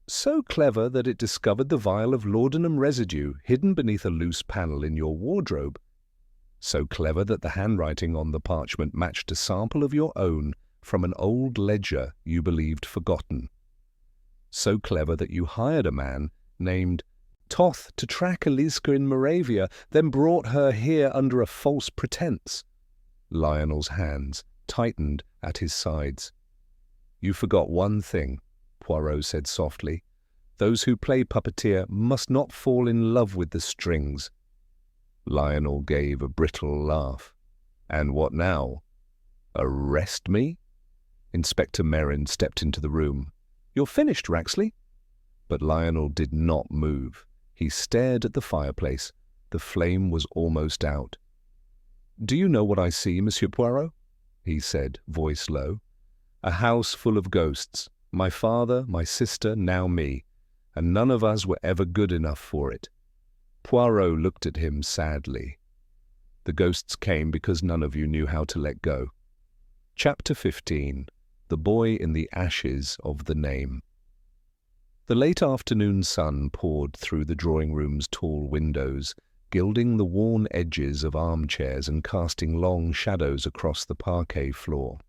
"So clever that it discovered the vial of laudanum residue hidden beneath a loose panel in your wardrobe. So clever that the handwriting on the parchment matched a sample of your own from an old ledger you believed forgotten. So clever that you hired a man named Toth to track Eliska in Moravia, then brought her here under a false pretense." Lionel's hands tightened at his sides. "You forgot one thing," Poirot said softly. "Those who play puppeteer must not fall in love with the strings." Lionel gave a brittle laugh. "And what now? Arrest me?" Inspector Merrin stepped into the room. "You're finished, Raxley." But Lionel did not move. He stared at the fireplace. The flame was almost out. "Do you know what I see, Monsieur Poirot?" he said, voice low. "A house full of ghosts. My father, my sister, now me. And none of us were ever good enough for it." Poirot looked at him sadly. "The ghosts came because none of you knew how to let go." Chapter 15. The Boy in the Ashes of the Name. The late afternoon sun poured through the drawing-room's tall windows, gilding the worn edges of armchairs and casting long shadows across the parquet floor.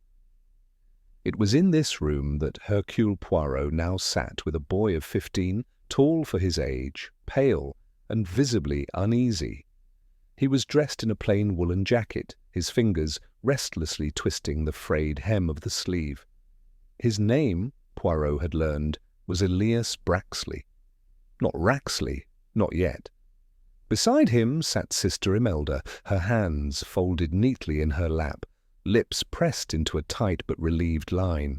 It was in this room that Hercule Poirot now sat with a boy of 15, tall for his age, pale, and visibly uneasy. He was dressed in a plain woolen jacket, his fingers restlessly twisting the frayed hem of the sleeve. His name, Poirot had learned, was Elias Braxley. Not Raxley, not yet. Beside him sat Sister Imelda, her hands folded neatly in her lap, lips pressed into a tight but relieved line.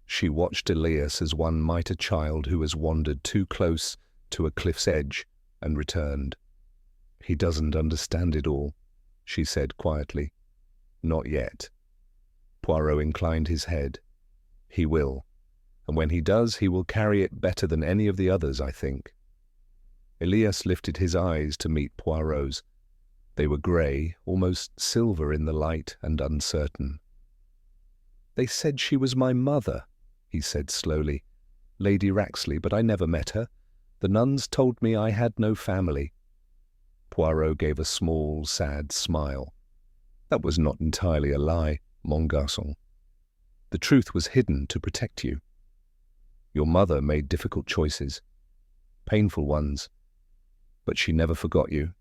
She watched Elias as one might a child who has wandered too close to a cliff's edge and returned. "He doesn't understand it all," she said quietly. "Not yet." Poirot inclined his head. "He will, and when he does, he will carry it better than any of the others, I think." Elias lifted his eyes to meet Poirot's. They were grey, almost silver in the light, and uncertain. "They said she was my mother," he said slowly. "Lady Raxley, but I never met her. The nuns told me I had no family." Poirot gave a small, sad smile. "That was not entirely a lie, mon garçon. The truth was hidden to protect you. Your mother made difficult choices, painful ones, but she never forgot you."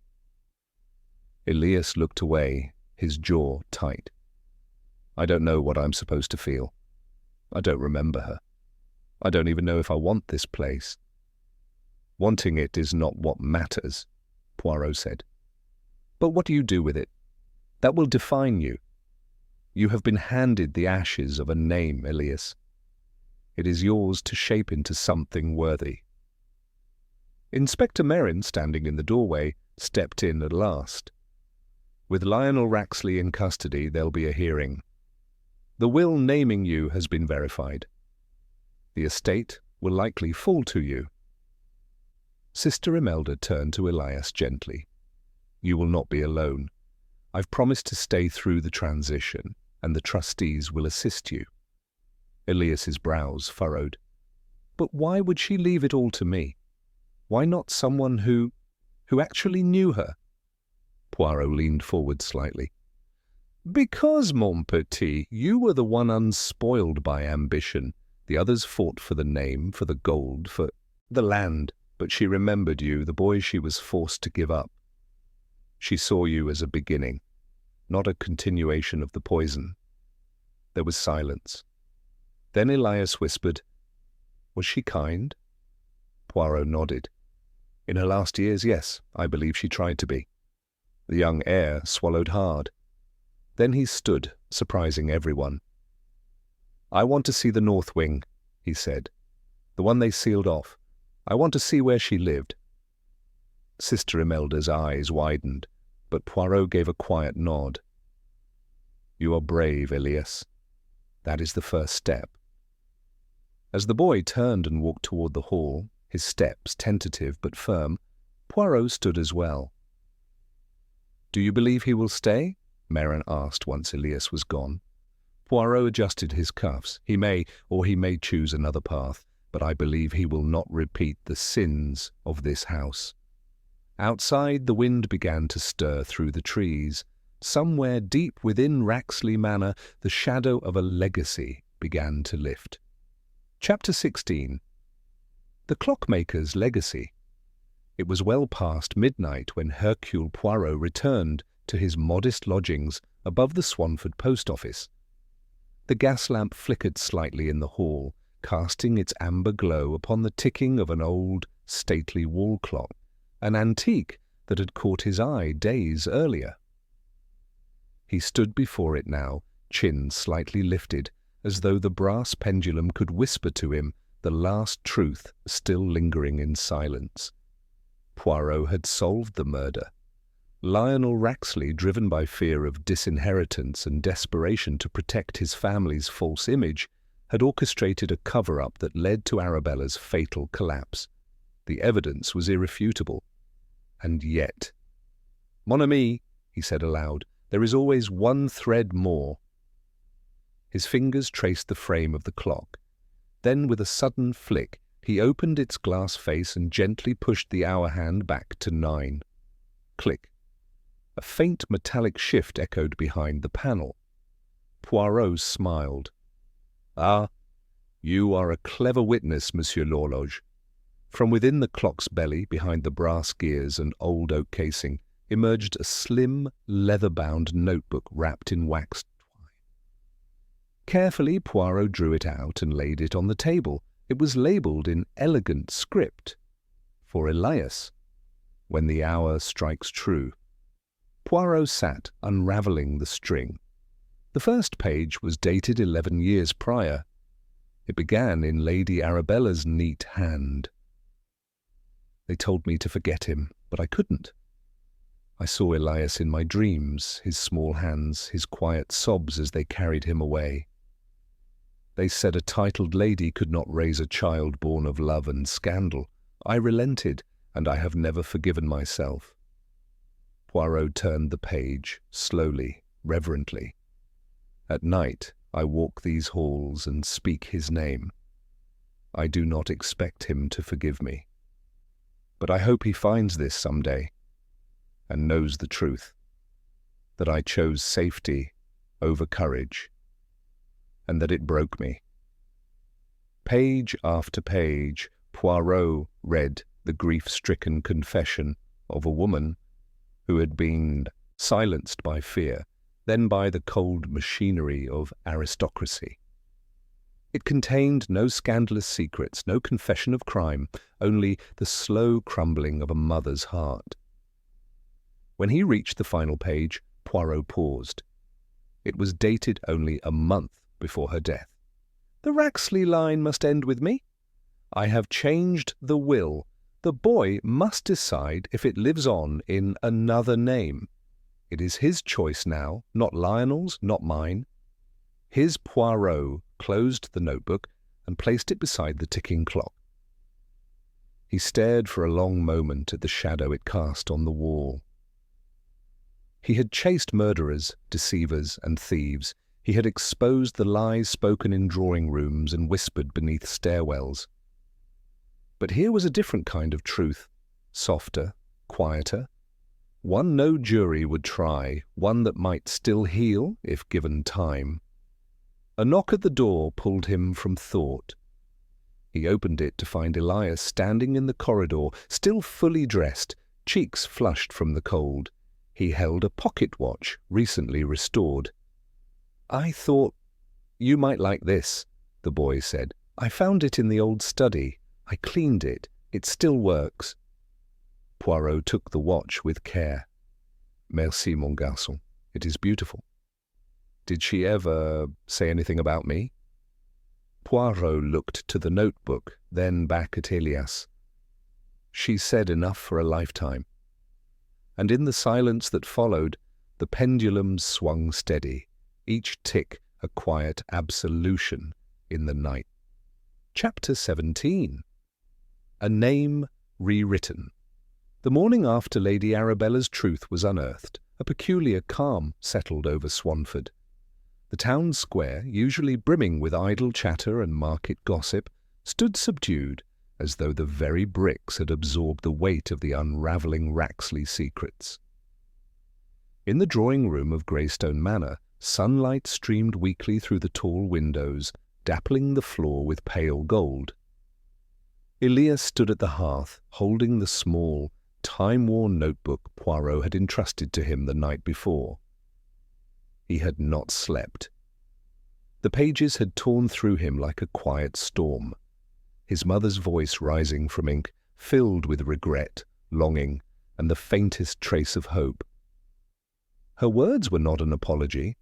Elias looked away, his jaw tight. "I don't know what I'm supposed to feel. I don't remember her. I don't even know if I want this place." "Wanting it is not what matters," Poirot said. "But what do you do with it? That will define you. You have been handed the ashes of a name, Elias. It is yours to shape into something worthy." Inspector Merrin, standing in the doorway, stepped in at last. "With Lionel Raxley in custody, there'll be a hearing. The will naming you has been verified. The estate will likely fall to you." Sister Imelda turned to Elias gently. "You will not be alone. I've promised to stay through the transition, and the trustees will assist you." Elias's brows furrowed. "But why would she leave it all to me? Why not someone who actually knew her?" Poirot leaned forward slightly. "Because, mon petit, you were the one unspoiled by ambition. The others fought for the name, for the gold, for the land. But she remembered you, the boy she was forced to give up. She saw you as a beginning, not a continuation of the poison." There was silence. Then Elias whispered, "Was she kind?" Poirot nodded. "In her last years, yes, I believe she tried to be." The young heir swallowed hard. Then he stood, surprising everyone. "I want to see the north wing," he said. "The one they sealed off. I want to see where she lived." Sister Imelda's eyes widened, but Poirot gave a quiet nod. "You are brave, Elias. That is the first step." As the boy turned and walked toward the hall, his steps tentative but firm, Poirot stood as well. "Do you believe he will stay?" Merrin asked once Elias was gone. Poirot adjusted his cuffs. "He may, or he may choose another path, but I believe he will not repeat the sins of this house." Outside, the wind began to stir through the trees. Somewhere deep within Raxley Manor, the shadow of a legacy began to lift. Chapter 16. The Clockmaker's Legacy. It was well past midnight when Hercule Poirot returned to his modest lodgings above the Swanford post office. The gas lamp flickered slightly in the hall, casting its amber glow upon the ticking of an old, stately wall clock, an antique that had caught his eye days earlier. He stood before it now, chin slightly lifted, as though the brass pendulum could whisper to him the last truth still lingering in silence. Poirot had solved the murder. Lionel Raxley, driven by fear of disinheritance and desperation to protect his family's false image, had orchestrated a cover-up that led to Arabella's fatal collapse. The evidence was irrefutable. And yet, "Mon ami," he said aloud, "there is always one thread more." His fingers traced the frame of the clock. Then, with a sudden flick, he opened its glass face and gently pushed the hour hand back to 9. Click. A faint metallic shift echoed behind the panel. Poirot smiled. "Ah, you are a clever witness, Monsieur l'Horloge." From within the clock's belly, behind the brass gears and old oak casing, emerged a slim, leather-bound notebook wrapped in waxed twine. Carefully, Poirot drew it out and laid it on the table. It was labelled in elegant script, "For Elias, when the hour strikes true." Poirot sat, unravelling the string. The first page was dated 11 years prior. It began in Lady Arabella's neat hand. "They told me to forget him, but I couldn't. I saw Elias in my dreams, his small hands, his quiet sobs as they carried him away. They said a titled lady could not raise a child born of love and scandal. I relented, and I have never forgiven myself." Poirot turned the page, slowly, reverently. "At night I walk these halls and speak his name. I do not expect him to forgive me. But I hope he finds this some day, and knows the truth, that I chose safety over courage, and that it broke me." Page after page, Poirot read the grief-stricken confession of a woman who had been silenced by fear, then by the cold machinery of aristocracy. It contained no scandalous secrets, no confession of crime, only the slow crumbling of a mother's heart. When he reached the final page, Poirot paused. It was dated only a month before her death. "The Raxley line must end with me. I have changed the will. The boy must decide if it lives on in another name. It is his choice now, not Lionel's, not mine." His Poirot closed the notebook and placed it beside the ticking clock. He stared for a long moment at the shadow it cast on the wall. He had chased murderers, deceivers, and thieves. He had exposed the lies spoken in drawing rooms and whispered beneath stairwells. But here was a different kind of truth, softer, quieter, one no jury would try, one that might still heal if given time. A knock at the door pulled him from thought. He opened it to find Elias standing in the corridor, still fully dressed, cheeks flushed from the cold. He held a pocket watch, recently restored. "I thought you might like this," the boy said. "I found it in the old study. I cleaned it. It still works." Poirot took the watch with care. "Merci, mon garçon. It is beautiful. Did she ever say anything about me?" Poirot looked to the notebook, then back at Elias. "She said enough for a lifetime." And in the silence that followed, the pendulums swung steady, each tick a quiet absolution in the night. Chapter 17. A Name Rewritten. The morning after Lady Arabella's truth was unearthed, a peculiar calm settled over Swanford. The town square, usually brimming with idle chatter and market gossip, stood subdued, as though the very bricks had absorbed the weight of the unravelling Raxley secrets. In the drawing-room of Greystone Manor, sunlight streamed weakly through the tall windows, dappling the floor with pale gold. Elias stood at the hearth, holding the small, time-worn notebook Poirot had entrusted to him the night before. He had not slept. The pages had torn through him like a quiet storm, his mother's voice rising from ink, filled with regret, longing, and the faintest trace of hope. Her words were not an apology.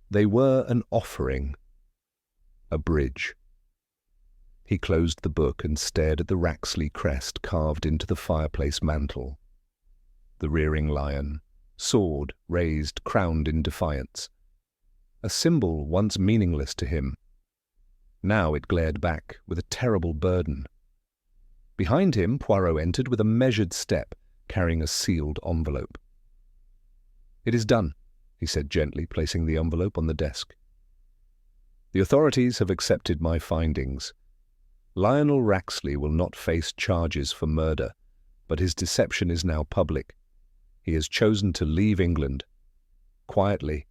They were an offering, a bridge. He closed the book and stared at the Raxley crest carved into the fireplace mantel. The rearing lion, sword raised, crowned in defiance. A symbol once meaningless to him. Now it glared back with a terrible burden. Behind him, Poirot entered with a measured step, carrying a sealed envelope. "It is done," he said gently, placing the envelope on the desk. "The authorities have accepted my findings. Lionel Raxley will not face charges for murder, but his deception is now public. He has chosen to leave England. Quietly."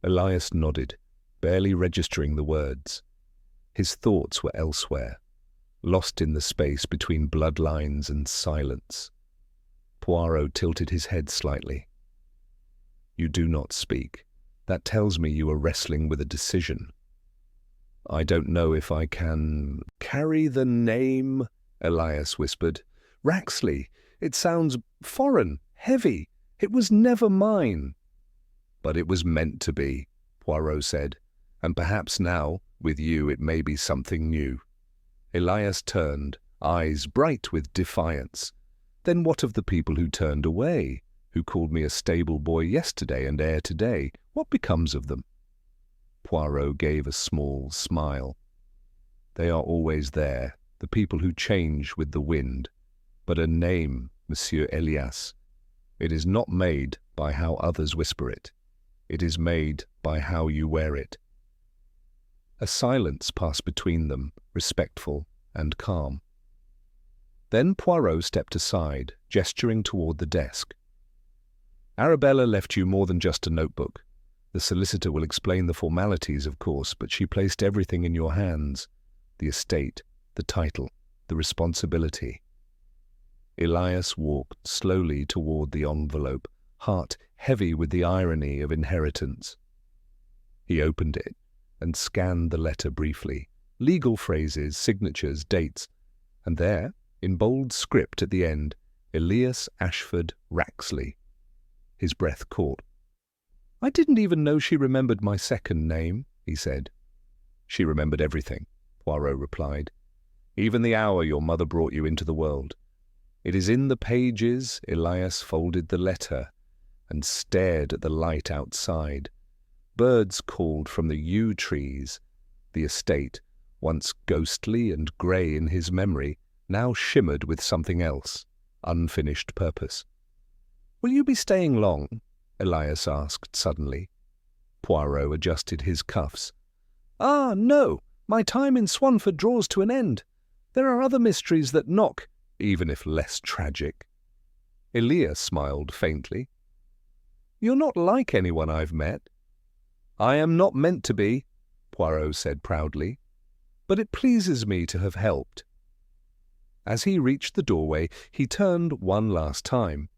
Elias nodded, barely registering the words. His thoughts were elsewhere, lost in the space between bloodlines and silence. Poirot tilted his head slightly. "You do not speak. That tells me you are wrestling with a decision." "I don't know if I can carry the name," Elias whispered. "Raxley. It sounds foreign, heavy. It was never mine." "But it was meant to be," Poirot said. "And perhaps now, with you, it may be something new." Elias turned, eyes bright with defiance. "Then what of the people who turned away, who called me a stable boy yesterday and heir today? What becomes of them?" Poirot gave a small smile. "They are always there, the people who change with the wind. But a name, Monsieur Elias, it is not made by how others whisper it. It is made by how you wear it." A silence passed between them, respectful and calm. Then Poirot stepped aside, gesturing toward the desk. "Arabella left you more than just a notebook. The solicitor will explain the formalities, of course, but she placed everything in your hands: the estate, the title, the responsibility." Elias walked slowly toward the envelope, heart heavy with the irony of inheritance. He opened it and scanned the letter briefly, legal phrases, signatures, dates, and there, in bold script at the end, Elias Ashford Raxley. His breath caught. "I didn't even know she remembered my second name," he said. "She remembered everything," Poirot replied. "Even the hour your mother brought you into the world. It is in the pages." Elias folded the letter and stared at the light outside. Birds called from the yew trees. The estate, once ghostly and grey in his memory, now shimmered with something else, unfinished purpose. "Will you be staying long?" Elias asked suddenly. Poirot adjusted his cuffs. "Ah, no, my time in Swanford draws to an end. There are other mysteries that knock, even if less tragic." Elias smiled faintly. "You're not like anyone I've met." "I am not meant to be," Poirot said proudly, "but it pleases me to have helped." As he reached the doorway, he turned one last time.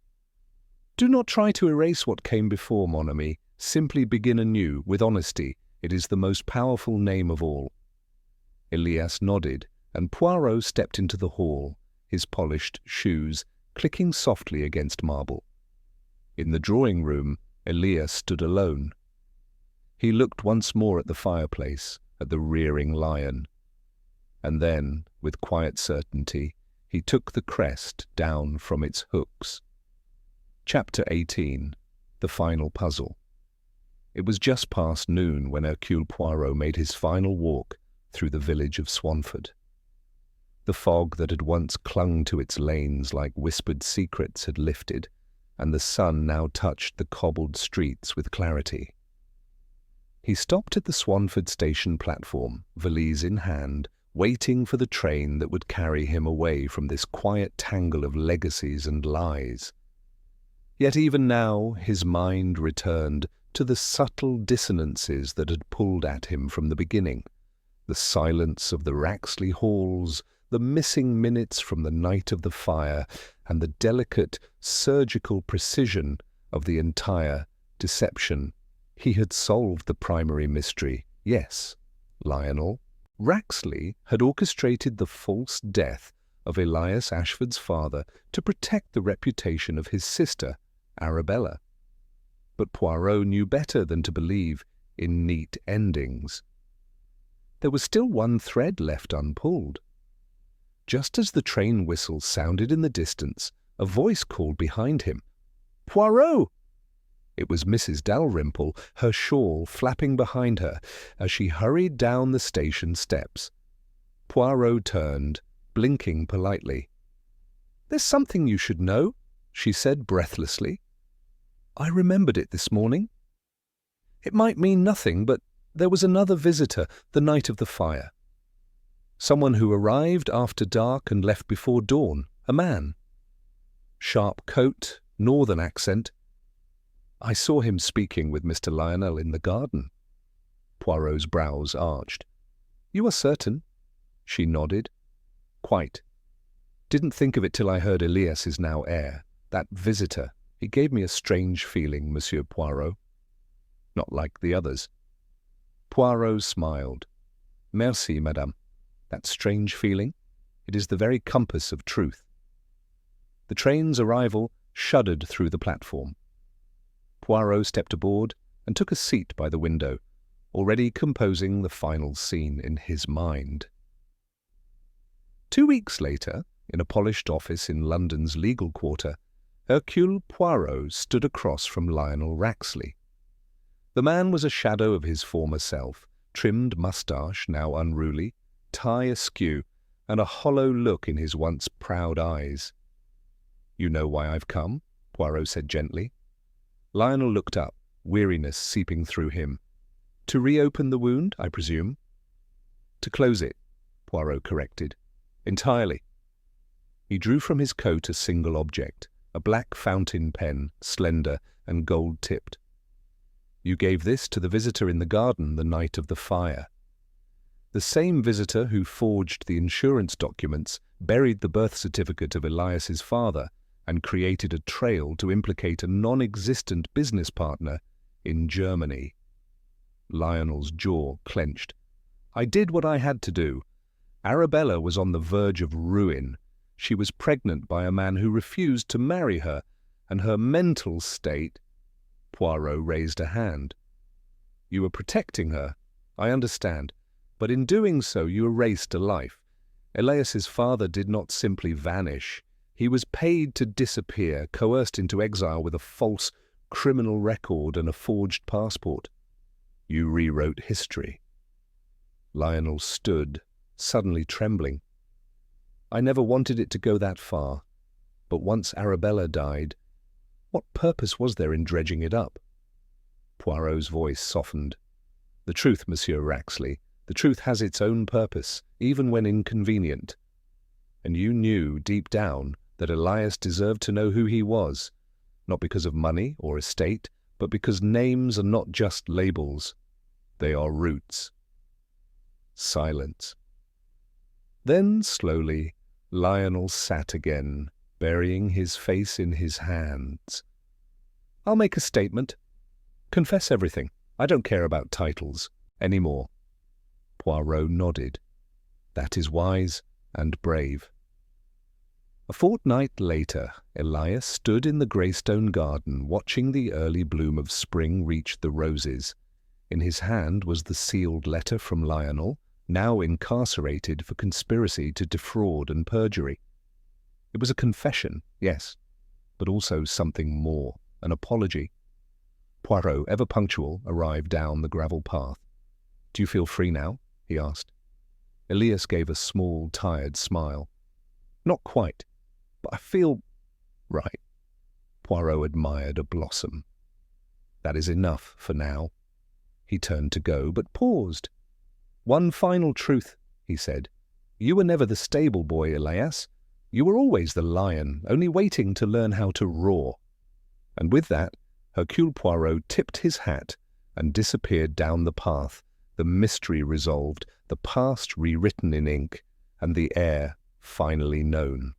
"Do not try to erase what came before, mon ami. Simply begin anew, with honesty. It is the most powerful name of all." Elias nodded, and Poirot stepped into the hall, his polished shoes clicking softly against marble. In the drawing room, Elias stood alone. He looked once more at the fireplace, at the rearing lion. And then, with quiet certainty, he took the crest down from its hooks. Chapter 18. The Final Puzzle. It was just past noon when Hercule Poirot made his final walk through the village of Swanford. The fog that had once clung to its lanes like whispered secrets had lifted, and the sun now touched the cobbled streets with clarity. He stopped at the Swanford station platform, valise in hand, waiting for the train that would carry him away from this quiet tangle of legacies and lies. Yet even now his mind returned to the subtle dissonances that had pulled at him from the beginning, the silence of the Raxley halls, the missing minutes from the night of the fire, and the delicate, surgical precision of the entire deception. He had solved the primary mystery. Yes, Lionel Raxley had orchestrated the false death of Elias Ashford's father to protect the reputation of his sister, Arabella. But Poirot knew better than to believe in neat endings. There was still one thread left unpulled. Just as the train whistle sounded in the distance, a voice called behind him, "Poirot!" It was Mrs. Dalrymple, her shawl flapping behind her as she hurried down the station steps. Poirot turned, blinking politely. "There's something you should know," she said breathlessly. "I remembered it this morning. It might mean nothing, but there was another visitor the night of the fire. Someone who arrived after dark and left before dawn, a man. Sharp coat, northern accent. I saw him speaking with Mr. Lionel in the garden." Poirot's brows arched. "You are certain?" She nodded. "Quite. Didn't think of it till I heard Elias is now heir. That visitor, he gave me a strange feeling, Monsieur Poirot. Not like the others." Poirot smiled. "Merci, madame. That strange feeling? It is the very compass of truth." The train's arrival shuddered through the platform. Poirot stepped aboard and took a seat by the window, already composing the final scene in his mind. 2 weeks later, in a polished office in London's legal quarter, Hercule Poirot stood across from Lionel Raxley. The man was a shadow of his former self, trimmed moustache now unruly, tie askew, and a hollow look in his once proud eyes. "You know why I've come?" Poirot said gently. Lionel looked up, weariness seeping through him. "To reopen the wound, I presume?" "To close it," Poirot corrected. "Entirely." He drew from his coat a single object, a black fountain pen, slender and gold-tipped. "You gave this to the visitor in the garden the night of the fire." The same visitor who forged the insurance documents, buried the birth certificate of Elias's father, and created a trail to implicate a non-existent business partner in Germany. Lionel's jaw clenched. "I did what I had to do. Arabella was on the verge of ruin. She was pregnant by a man who refused to marry her, and her mental state—" Poirot raised a hand. "You were protecting her, I understand, but in doing so you erased a life. Elias's father did not simply vanish. He was paid to disappear, coerced into exile with a false criminal record and a forged passport. You rewrote history." Lionel stood, suddenly trembling. "I never wanted it to go that far. But once Arabella died, what purpose was there in dredging it up?" Poirot's voice softened. "The truth, Monsieur Raxley, the truth has its own purpose, even when inconvenient. And you knew, deep down, that Elias deserved to know who he was, not because of money or estate, but because names are not just labels. They are roots." Silence. Then, slowly, Lionel sat again, burying his face in his hands. "I'll make a statement. Confess everything. I don't care about titles anymore." Poirot nodded. "That is wise and brave." A fortnight later, Elias stood in the Greystone garden watching the early bloom of spring reach the roses. In his hand was the sealed letter from Lionel, now incarcerated for conspiracy to defraud and perjury. It was a confession, yes, but also something more, an apology. Poirot, ever punctual, arrived down the gravel path. "Do you feel free now?" he asked. Elias gave a small, tired smile. "Not quite, but I feel right." Poirot admired a blossom. "That is enough for now." He turned to go, but paused. "One final truth," he said. "You were never the stable boy, Elias. You were always the lion, only waiting to learn how to roar." And with that, Hercule Poirot tipped his hat and disappeared down the path, the mystery resolved, the past rewritten in ink, and the heir finally known.